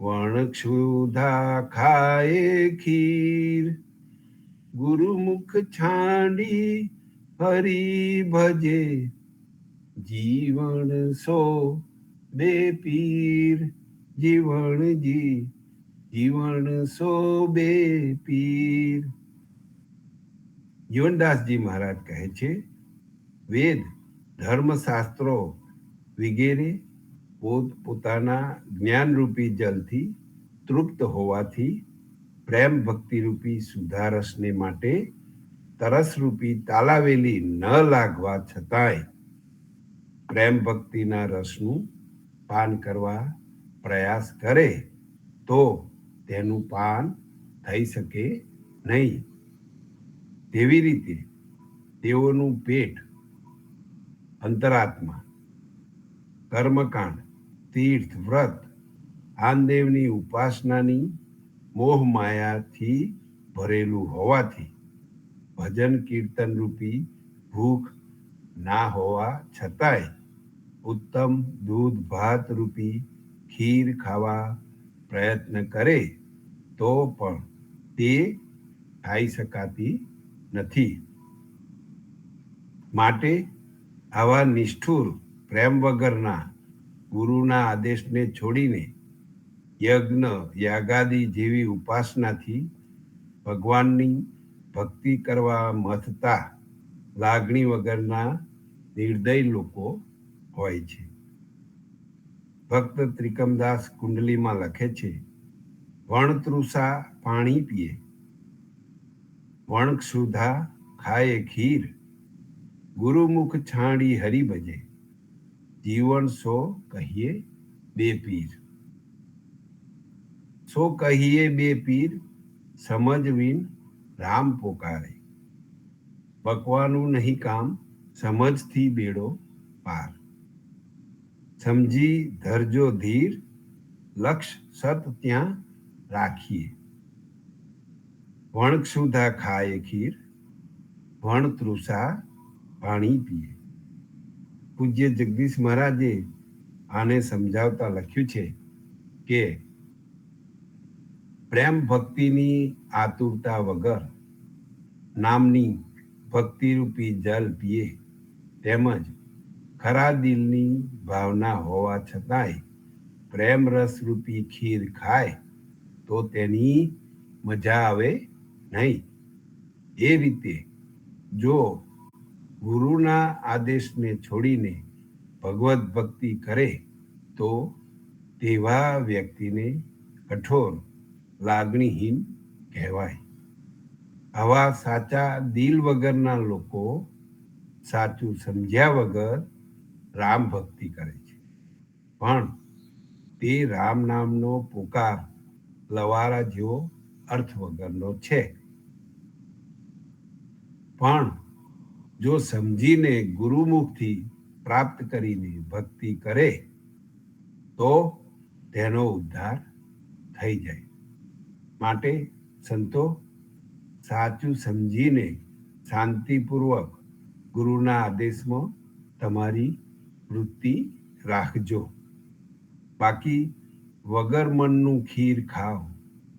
વણ ક્ષુધા ખાએ ખીર, ગુરુમુખ છાંડી હરી ભજે, જીવન સો બે પીર, જીવણ સો બે પીર. જીવનદાસજી મહારાજ કહે છે, વેદ, ધર્મશાસ્ત્રો વગેરે પોતાના જ્ઞાનરૂપી જલથી તૃપ્ત હોવાથી પ્રેમ ભક્તિરૂપી સુધારસને માટે તરસરૂપી તાલાવેલી ન લાગવા છતાંય પ્રેમ ભક્તિના રસનું પાન કરવા પ્રયાસ કરે તો તેનું પાન થઈ શકે નહીં. તેવી રીતે તેઓનું પેટ, અંતરાત્મા, કર્મકાંડ, તીર્થ, વ્રત, આનદેવની ઉપાસનાની મોહ માયાથી ભરેલું હોવાથી ભજન કીર્તન રૂપી ભૂખ ના હોવા છતાંય ઉત્તમ દૂધ ભાત રૂપી ખીર ખાવા પ્રયત્ન કરે તો પણ તે ખાઈ શકાતી નથી. માટે આવા નિષ્ઠુર પ્રેમ વગરના ગુરુના આદેશને છોડીને યજ્ઞ, યાગાદી જેવી ઉપાસનાથી ભગવાનની ભક્તિ કરવા મથતા લાગણી વગરના નિર્દય લોકો હોય છે. ભક્ત ત્રિકમદાસ કુંડલીમાં લખે છે, વણતૃષા પાણી પીએ, વણક્ષુધા ખાય ખીર, ગુરુમુખ છાણી હરી ભજે, જીવન સો કહીએ બે પીર. સો કહીએ બે પીર, સમજ વિન રામ પોકારે, બકવાનું નહીં કામ, સમજથી બેડો પાર. સમજી ધરજો ધીર, લક્ષ સત ત્યાં રાખીએ, વણક્ષુધા ખાય ખીર, વણતૃષા પાણી પીએ. પૂજ્ય જગદીશ મહારાજે આને સમજાવતા લખ્યું છે કે પ્રેમ ભક્તિની આતુરતા વગર નામની ભક્તિરૂપી જલ પીએ, તેમજ ખરા દિલની ભાવના હોવા છતાંય પ્રેમ રસરૂપી ખીર ખાય તો તેની મજા આવે નહીં. એ રીતે જો ગુરુના આદેશને છોડીને ભગવત ભક્તિ કરે તો તેવા વ્યક્તિને કઠોર લાગણીહીન કહેવાય. આવા સાચા દિલ વગરના લોકો સાચું સમજ્યા વગર રામ ભક્તિ કરે છે, પણ તે રામ નામનો પોકાર લવારા જેવો અર્થ વગરનો છે. પણ જો સમજીને ગુરુમુખથી પ્રાપ્ત કરીને ભક્તિ કરે તો તેનો ઉદ્ધાર થઈ જાય. માટે સંતો, સાચું સમજીને શાંતિપૂર્વક ગુરુના આદેશમાં તમારી વૃત્તિ રાખજો. બાકી વગર મનનું ખીર ખાઓ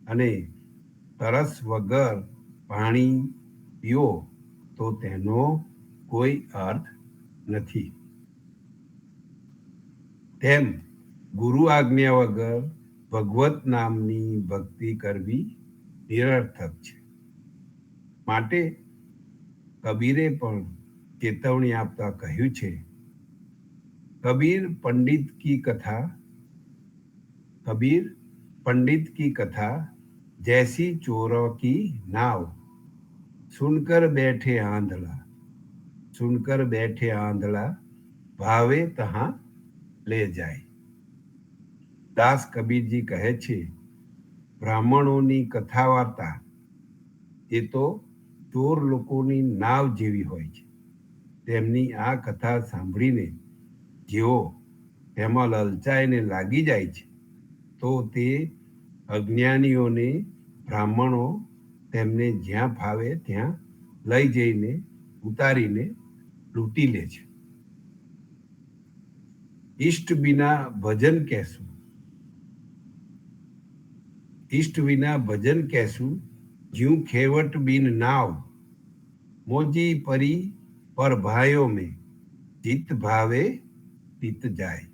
અને તરસ વગર પાણી પીઓ તો તેનો કોઈ અર્થ નથી. તેમ ગુરુ આજ્ઞા વગર ભગવત નામની ભક્તિ કરવી નિરર્થક છે. માટે કબીરે પણ ચેતવણી આપતા કહ્યું છે, કબીર પંડિત કી કથા जैसी चोरों की नाव, सुनकर बैठे आंधला भावे तहां ले जाए. દાસ કબીરજી કહે છે, બ્રાહ્મણોની કથા વાર્તા એ તો ચોર લોકોની નાવ જેવી હોય છે. તેમની આ કથા સાંભળીને જેઓ તેમાં લલચાઈને લાગી જાય છે તો તે અજ્ઞાનીઓને બ્રાહ્મણો તેમને જ્યાં ફાવે ત્યાં લઈ જઈને ઉતારીને લૂંટી લે છે. ઈષ્ટ વિના ભજન કહેશું, જ્યું ખેવટ બિન નાવ, મોજી પરી પર ભાઈઓ में ચિત્ત ભાવે પિત જાય.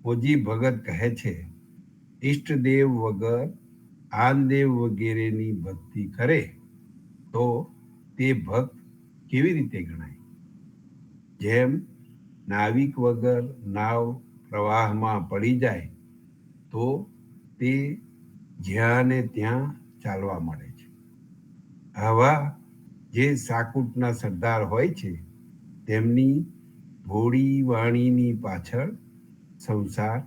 મોજી ભગત કહે છે, ઈષ્ટદેવ વગર આનદેવ વગેરેની ભક્તિ કરે તો તે ભક્ત કેવી રીતે ગણાય? જેમ નાવિક વગર નાવ પ્રવાહમાં પડી જાય તો તે જ્યાં ને ત્યાં ચાલવા મળે છે. આવા જે સાકુટના સરદાર હોય છે તેમની ભોળી વાણીની પાછળ સંસાર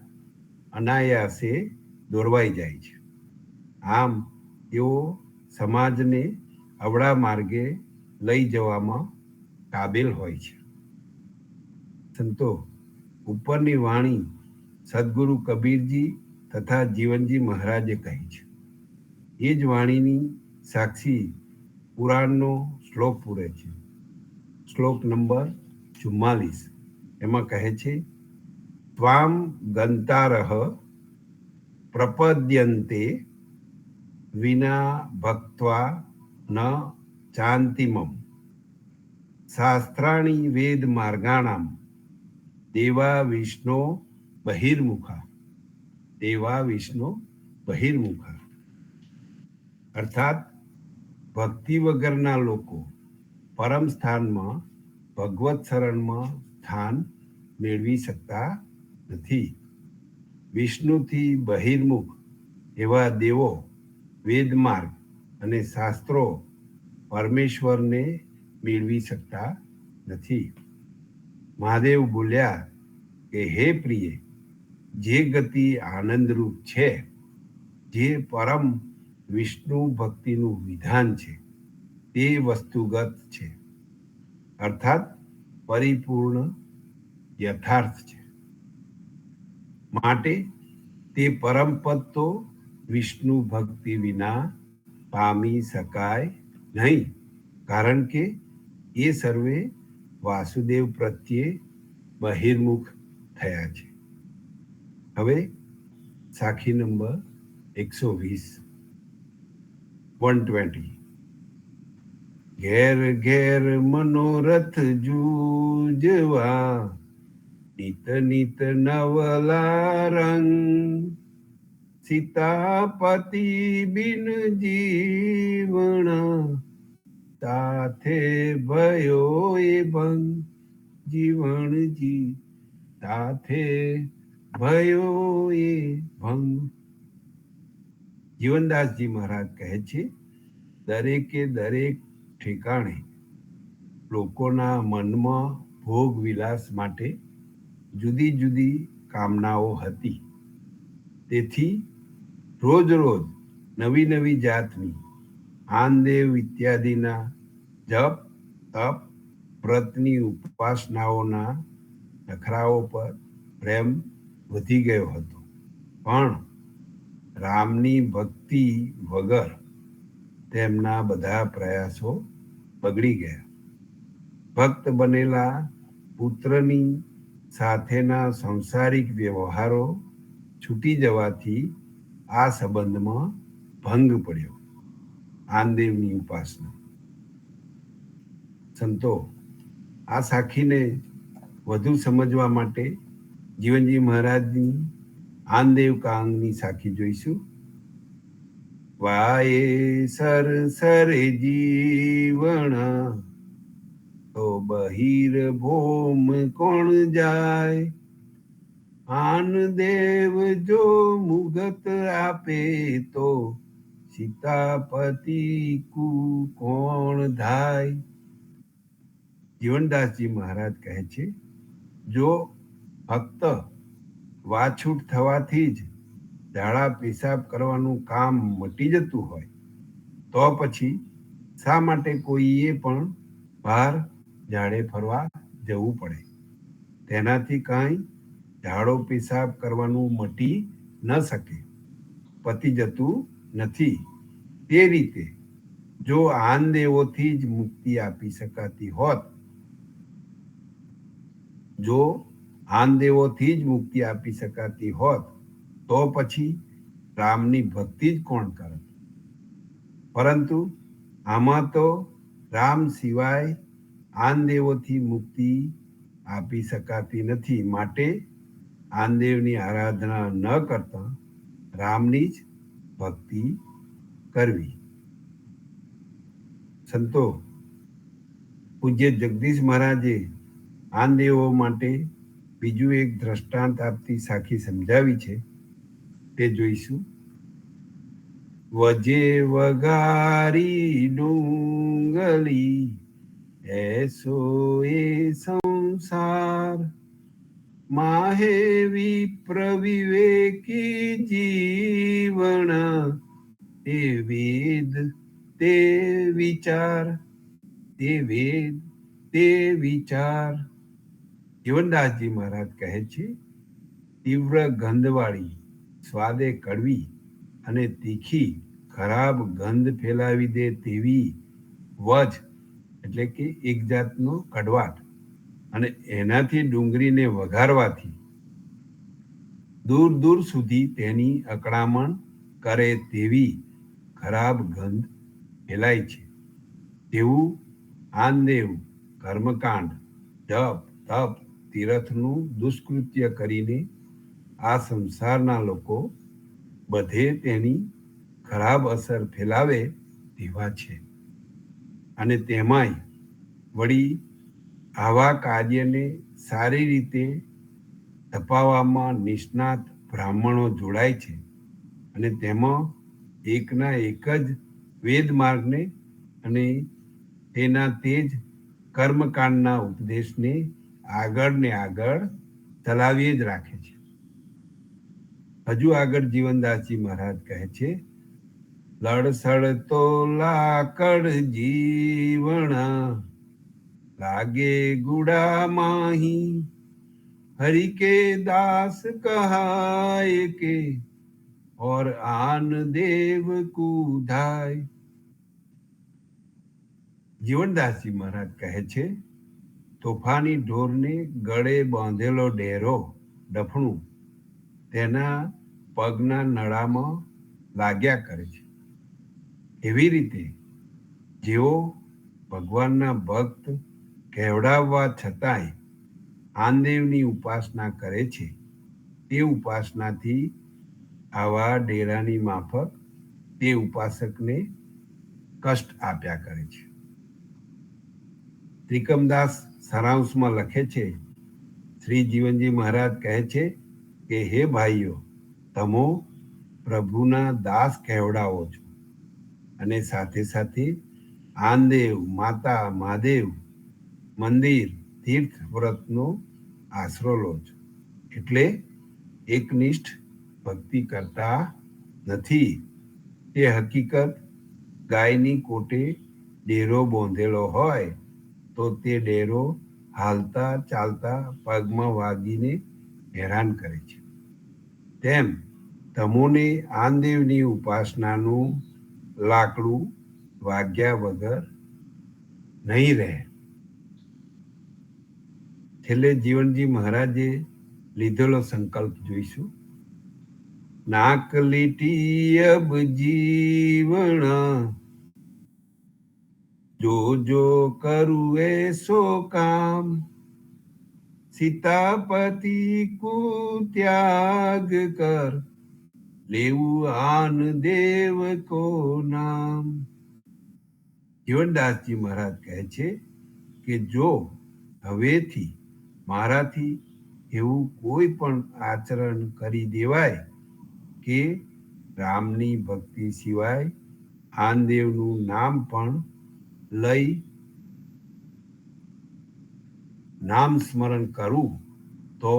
અનાયાસે દોરવાઈ જાય છે. આમ તેઓ સમાજને અવળા માર્ગે લઈ જવામાં કાબિલ હોય છે. સંતો, ઉપરની વાણી સદગુરુ કબીરજી તથા જીવનજી મહારાજે કહી છે. એ જ વાણીની સાક્ષી પુરાણનો શ્લોક પૂરે છે. શ્લોક નંબર 44. એમાં કહે છે, ત્વામ ગંતારહ પ્રપદ્યન્તે વિના ભક્ત્વા ન ચાંતિમમ શાસ્ત્રાણી વેદ માર્ગાણામ દેવા વિષ્ણુ બહિર્મુખા. દેવા વિષ્ણુ બહિર્મુખા. અર્થાત ભક્તિ વગરના લોકો પરમ સ્થાનમાં ભગવત શરણમાં સ્થાન મેળવી શકતા નથી. વિષ્ણુથી બહિર્મુખ એવા દેવો વેદમાર્ગ અને શાસ્ત્રો પરમેશ્વરને મેળવી શકતા નથી. મહાદેવ બોલ્યા કે હે પ્રિય, જે ગતિ આનંદરૂપ છે, જે પરમ વિષ્ણુ ભક્તિનું વિધાન છે, તે વસ્તુગત છે, અર્થાત પરિપૂર્ણ યથાર્થ છે. માટે તે પરમ પદ તો વિષ્ણુ ભક્તિ વિના પામી શકાય નહીં, કારણ કે એ સર્વે વાસુદેવ પ્રત્યે બહિર્મુખ થયા છે. હવે સાખી નંબર 120. 120. ઘેર ઘેર મનોરથ જૂજવા નિત નિત નવલા રંગ સીતાપતિ બિન જીવણ તાથે ભયો એ ભંગ. જીવણજી તાથે ભયો એ ભંગ. જીવનદાસજી મહારાજ કહે છે, દરેકે દરેક ઠેકાણે લોકોના મનમાં ભોગ વિલાસ માટે જુદી જુદી કામનાઓ હતી. તેથી રોજ રોજ નવી નવી જાતની આનદેવ ઇત્યાદિના જપ તપ વ્રતની ઉપાસનાઓના નખરાઓ પર પ્રેમ વધી ગયો હતો. પણ રામની ભક્તિ વગર તેમના બધા પ્રયાસો બગડી ગયા. ભક્ત બનેલા પુત્રની સાથેના સંસારિક વ્યવહારો છૂટી જવાથી આ સંબંધમાં ભંગ પડ્યો. આનદેવની ઉપાસના. સંતો, આ સાખીને વધુ સમજવા માટે જીવનજી મહારાજની આનદેવ કાંગની સાખી જોઈશું. વાયે સર સરે જીવણ તો બહિર ભોમ કોણ જાય. આન દેવ જો મુગત આપે તો સીતાપતિ કુ કોણ ધાય. જીવનદાસજી મહારાજ કહે છે, જો ફક્ત વાછૂટ થવાથી જ ઝાડા પેશાબ કરવાનું કામ મટી જતું હોય તો પછી શા માટે કોઈએ પણ બહાર ઝાડે ફરવા જવું પડે? તેનાથી કાંઈ ઝાડો પેશાબ કરવાનું મટી ન શકે, પતી જતું નથી. તે રીતે જો આનદેવોથી જ મુક્તિ આપી શકાતી હોત, જો આનદેવોથી જ મુક્તિ આપી શકાતી હોત તો પછી રામની ભક્તિ જ કોણ કરત? પરંતુ આમાં તો રામ સિવાય આનદેવોથી મુક્તિ આપી શકાતી નથી. માટે આનદેવની આરાધના ન કરતા રામની જ ભક્તિ કરવી. સંતો, પૂજ્ય જગદીશ મહારાજે આંદેવો માટે બીજું એક દ્રષ્ટાંત આપતી સાખી સમજાવી છે, તે જોઈશું. વજે વગારી ડુંગલી એસો એ સંસાર, માહે વિપ્ર વિવેકી જીવન, તે વેદ તે વિચાર, તે વેદ તે વિચાર. જીવનદાસજી મહારાજ કહે છે, તીવ્ર ગંધવાળી, સ્વાદે કડવી અને તીખી ખરાબ ગંધ ફેલાવી દે તેવી વજ એટલે કે એક જાતનો કડવાટ, અને એનાથી ડુંગળીને વઘારવાથી દૂર દૂર સુધી તેની અકળામણ કરે તેવી ખરાબ ગંધ ફેલાય છે. તેવું આનદેવ કર્મકાંડ, જપ તપ તીરથનું દુષ્કૃત્ય કરીને આ સંસારના લોકો બધે તેની ખરાબ અસર ફેલાવે તેવા છે. અને તેમાંય વળી આવા કાર્યને સારી રીતે તપાવવામાં નિષ્ણાત બ્રાહ્મણો જોડાય છે, અને તેમાં એકના એક જ વેદ માર્ગને અને તેના તે જ કર્મકાંડના ઉપદેશને આગળ ને આગળ ચલાવી જ રાખે છે. હજુ આગળ જીવનદાસજી મહારાજ કહે છે, લડસડ તો લાકડ જીવણા, લાગે ગુડા માહી, હરિ કે દાસ કહાય કે, और आन देव कूधाय. જીવનદાસજી મહારાજ કહે છે, તોફાની ઢોરને ગળે બાંધેલો ડેરો ડફણું તેના પગના નળામાં લાગ્યા કરે છે. એવી રીતે જેઓ ભગવાનના ભક્ત કહેવડાવવા છતાંય આનદેવની ઉપાસના કરે છે, તે ઉપાસનાથી આવા ડેરાની માફક તે ઉપાસકને કષ્ટ આપ્યા કરે છે. ત્રિકમદાસ સારાંશમાં લખે છે, શ્રી જીવનજી મહારાજ કહે છે કે હે ભાઈઓ, તમો પ્રભુના દાસ કહેવડાવો છો અને સાથે સાથે આનદેવ, માતા, મહાદેવ, મંદિર, તીર્થ વ્રતનો આશરો લો છો, એટલે એકનિષ્ઠ ભક્તિ કરતા નથી. તે હકીકત ગાયની કોટે ડેરો બાંધેલો હોય તો તે ડેરો હાલતા ચાલતા પગમાં વાગીને હેરાન કરે છે. તેમ તમોને આનદેવની ઉપાસનાનું લાકડું વાગ્યા વગર નહીં રહે. છેલ્લે જીવનજી મહારાજે લીધેલો સંકલ્પ જોઈશું. નાક લીટી અબ જીવણા, જો જો કરું એસો કામ, સીતાપતિ કુ ત્યાગ કર, લેવું આન દેવ કો નામ. જીવનદાસજી મહારાજ કહે છે કે જો હવેથી મારાથી એવું કોઈ પણ આચરણ કરી દેવાય કે રામની ભક્તિ સિવાય આનદેવનું નામ પણ લઈ નામ સ્મરણ કરું, તો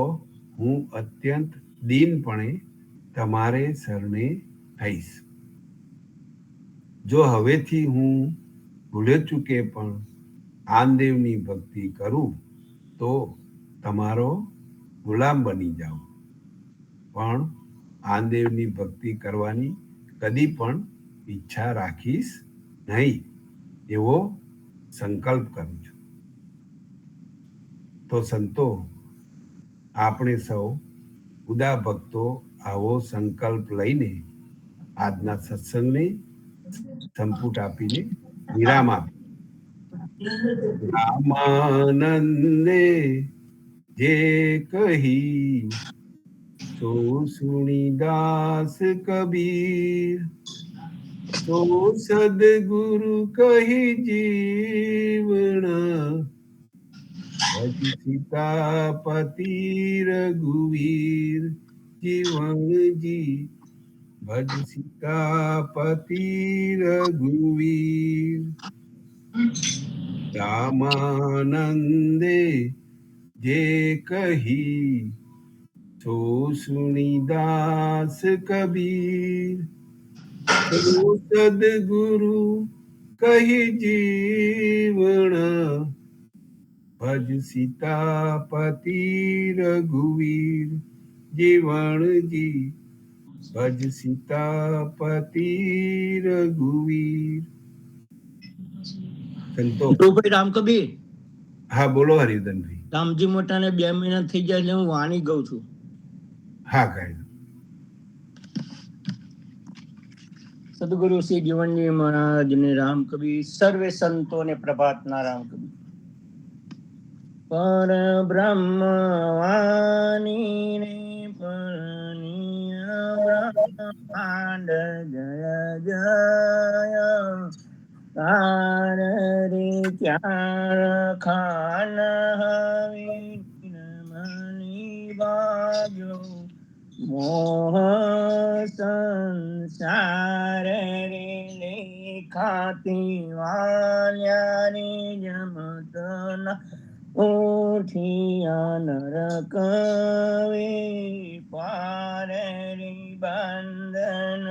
હું અત્યંત દીનપણે તમારે શરણે આવીશ. જો હવેથી હું ભૂલે ચૂકે પણ આનદેવની ભક્તિ કરું તો તમારો ગુલામ બની જાઉં, પણ આનદેવની ભક્તિ કરવાની કદી પણ ઈચ્છા રાખીશ નહીં, એવો સંકલ્પ કરું છું. તો સંતો, આપણે સૌ ઉદા ભક્તો આવો સંકલ્પ લઈને આજના સત્સંગને સંપુટ આપીને વિરામ આપી. રામાનંદે જે કહી, સો સુણી દાસ કબીર, તો સદગુરુ કહી જીવણ ભજ સીતાપતિ રઘુવીર જીવણજી ભજ સીતાપતિ રઘુવીર રામાનંદે જે કહી તો સુનિદાસ કબીર તો સદગુરુ કહી જીવણ ભજ સીતાપતિ રઘુવીર જીવણજી ભજ સીતાપતિ રઘુવીર. સંતો ભાઈ રામ કબીર. હા બોલો હરિધનભાઈ. રામજી મોટાને 2 મહિના થઈ ગયા એટલે હું વાણી ગઉં છું. હા કહે. સદગુરુ શ્રી જીવનજી મહારાજને રામ કબીર, સર્વે સંતોને પ્રભાતના રામ કબીર. પર બ્રહ્મ વાણી ને બ્રહ્માંડ જય જય કાર રે ચાર ખાન હવે મની બાજો મોહ સંસાર રે લેખાતી વાલ્યા રે જમતના ઉઠિયા નરકવે પાર રે બંધન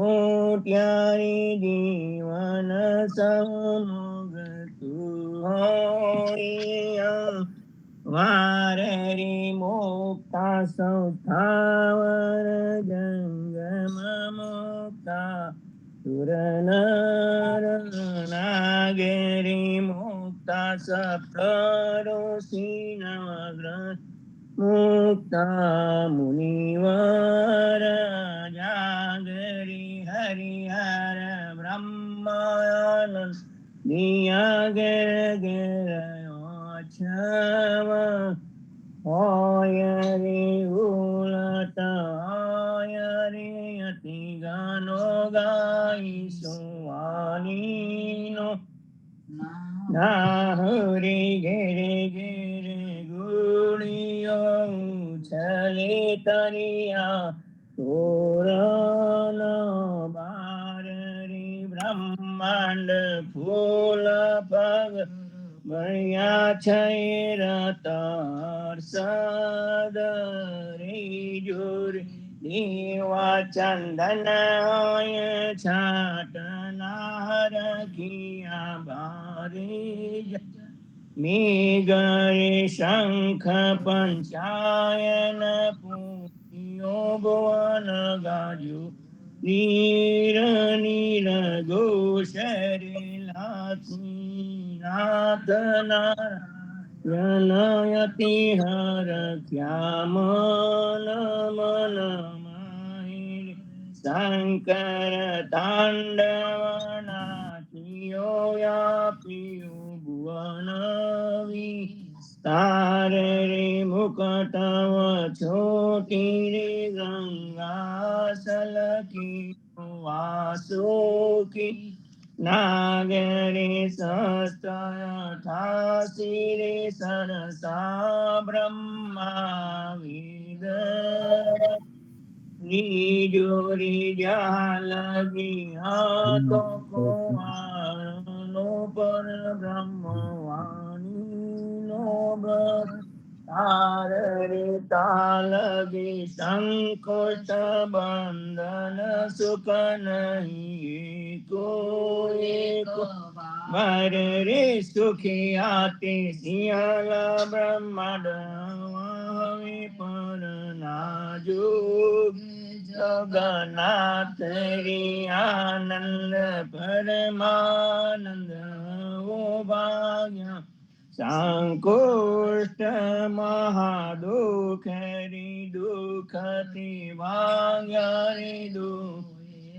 ઉટ્યારી જીવન સમુગતું હોયા વારે રે મુક્તા સૌથાવર જંગમ મુક્તા સુર નર નાગરી મુક્તા સપ્તઋષિ નવગ્રહ મુક્તા મુનિવર જાગરી હરિહર બ્રહ્માનંદ નિયાગર છવ હોય રે ઉલટ હોય રે અતિ ગાનો ગાઈ સુવાનીનો નાહરે ઘેરે ઘેરે ગુણિયો છલે તરિયા તોરણ બાર રે બ્રહ્માંડ ફૂલ પગ બળ્યા છે રતર સદ રે જોર દેવા ચંદન હોય છાટના રખિયા બારે મેઘરે શંખ પંચાયન પૂર્યો ભુવન ગાજુ નીર નીર ઘોષરે લાખી નાથ નારાયણયતિ હર ક્યામ મન માય શંકર તાંડવ નાચ્યો વ્યાપ્યો ભુવન વિસ્તાર રે મુકટવ છોટી રે ગંગા સલકી વાસુકી નાગરે સહસ્ત્રઅઠાસી રે સરસા બ્રહ્મા વેદ જોરી જાલગી હાથો કુમારનો પર બ્રહ્મવાણીનો બ્રત તાર રે તાલગી સંકોચ બંધન સુખ નહીં एको વાર રે સુખી આતે સિયાલ બ્રહ્માંડ હવે પર ના જોગ જગન્નાથ રે આનંદ પરમાનંદ ઓ ભાગ્ય સંકુષ્ટ મહાદુઃખ રે દુઃખથી ભાગ્ય રે દુઃખ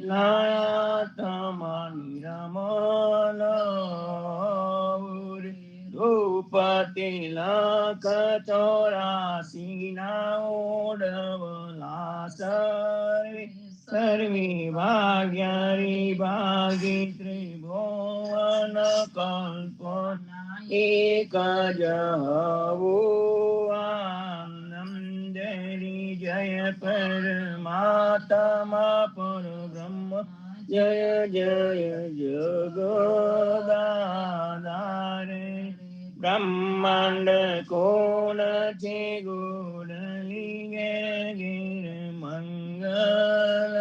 લાયા તમારી રમણ ધૂપતિ લખ 84 ના ઓડવલા સર્વે સર્વે ભાગ્યારી ભાગી ત્રિભુવન કલ્પના એક જ હવો આનંદરી જય પરમાત્મા પરબ્રહ્મ જય જય જગદાધારે બ્રહ્માંડ કોણ છે ગોડલી ગેર મંગલ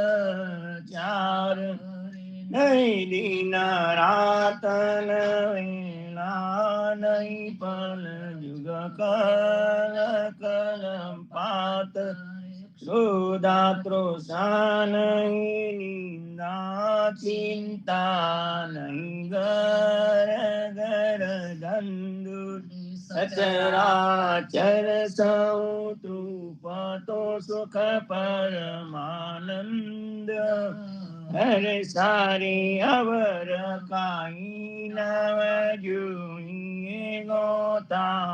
ચાર નહીં દીના રાતન વેલા નહીં પલ જુગ કલ કલમ પાત ક્રોધાત્રો નહીં નિંદા ચિંતા નહીં ગર ગર ધંધુ સચરાચર સૌ તૃપતો સુખ પરમાનંદ હરે સારી અવર કાઈ નવ જુએ ગોતા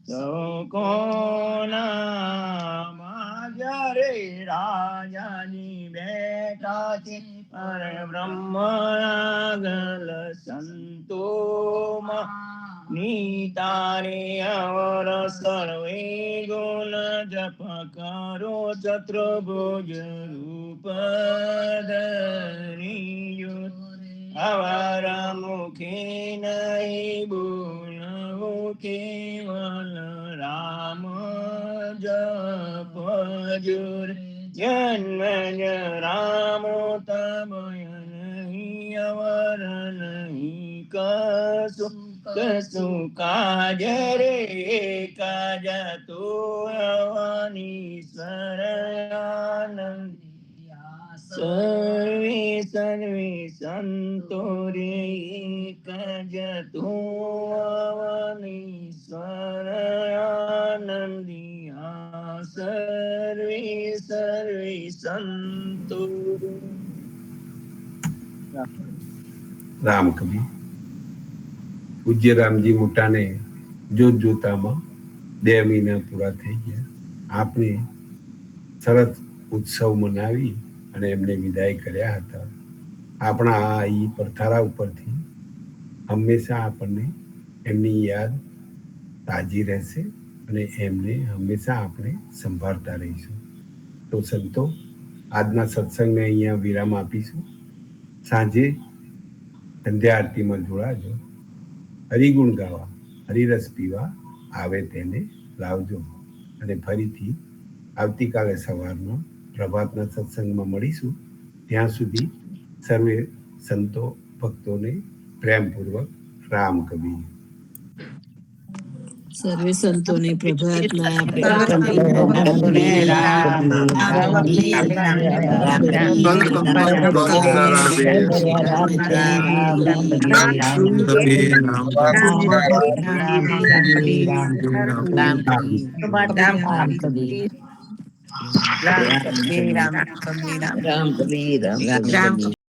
સૌ કોના માજરે રાજાની બેઠા છે પરબ્રહ્મ આગલ સંતોમાં નીતારે અવર સર્વે ગુણ જપ કરો ચતુર્ભુજ રૂપ ધરી અવર મુખે નહીં બોલવું કેવલ રામ જપ જુર જન્મ રામ તમય નહીં અવર નહીં કશું કશું કાજ રે કાજ તો અવનીશ્વર આનંદ સર્વે સર્વે સંતો રે કજ તો અવનીશ્વર આનંદિયા સર્વે સર્વે સંતો. રામ કબીર. પૂજ્ય રામજી મોટાને જોત જોતામાં 2 મહિના પૂરા થઈ ગયા. આપણે સરસ ઉત્સવ મનાવી અને એમને વિદાય કર્યા હતા. આપણા આ ઈ પરથારા ઉપરથી હંમેશા આપણને એમની યાદ તાજી રહેશે અને એમને હંમેશા આપણે સંભાળતા રહીશું. તો સંતો, આજના સત્સંગને અહીંયા વિરામ આપીશું. સાંજે સંધ્યા આરતીમાં જોડાજો. હરિગુણ ગાવા, હરિરસ પીવા આવે તેને લાવજો. અને ફરીથી આવતીકાલે સવારના પ્રભાતના સત્સંગમાં મળીશું. ત્યાં સુધી સર્વે સંતો ભક્તોને પ્રેમપૂર્વક રામ કબીર. સર્વે સંતોને પ્રભાતના રામ કબીર રામ કબીર રામ કબીર.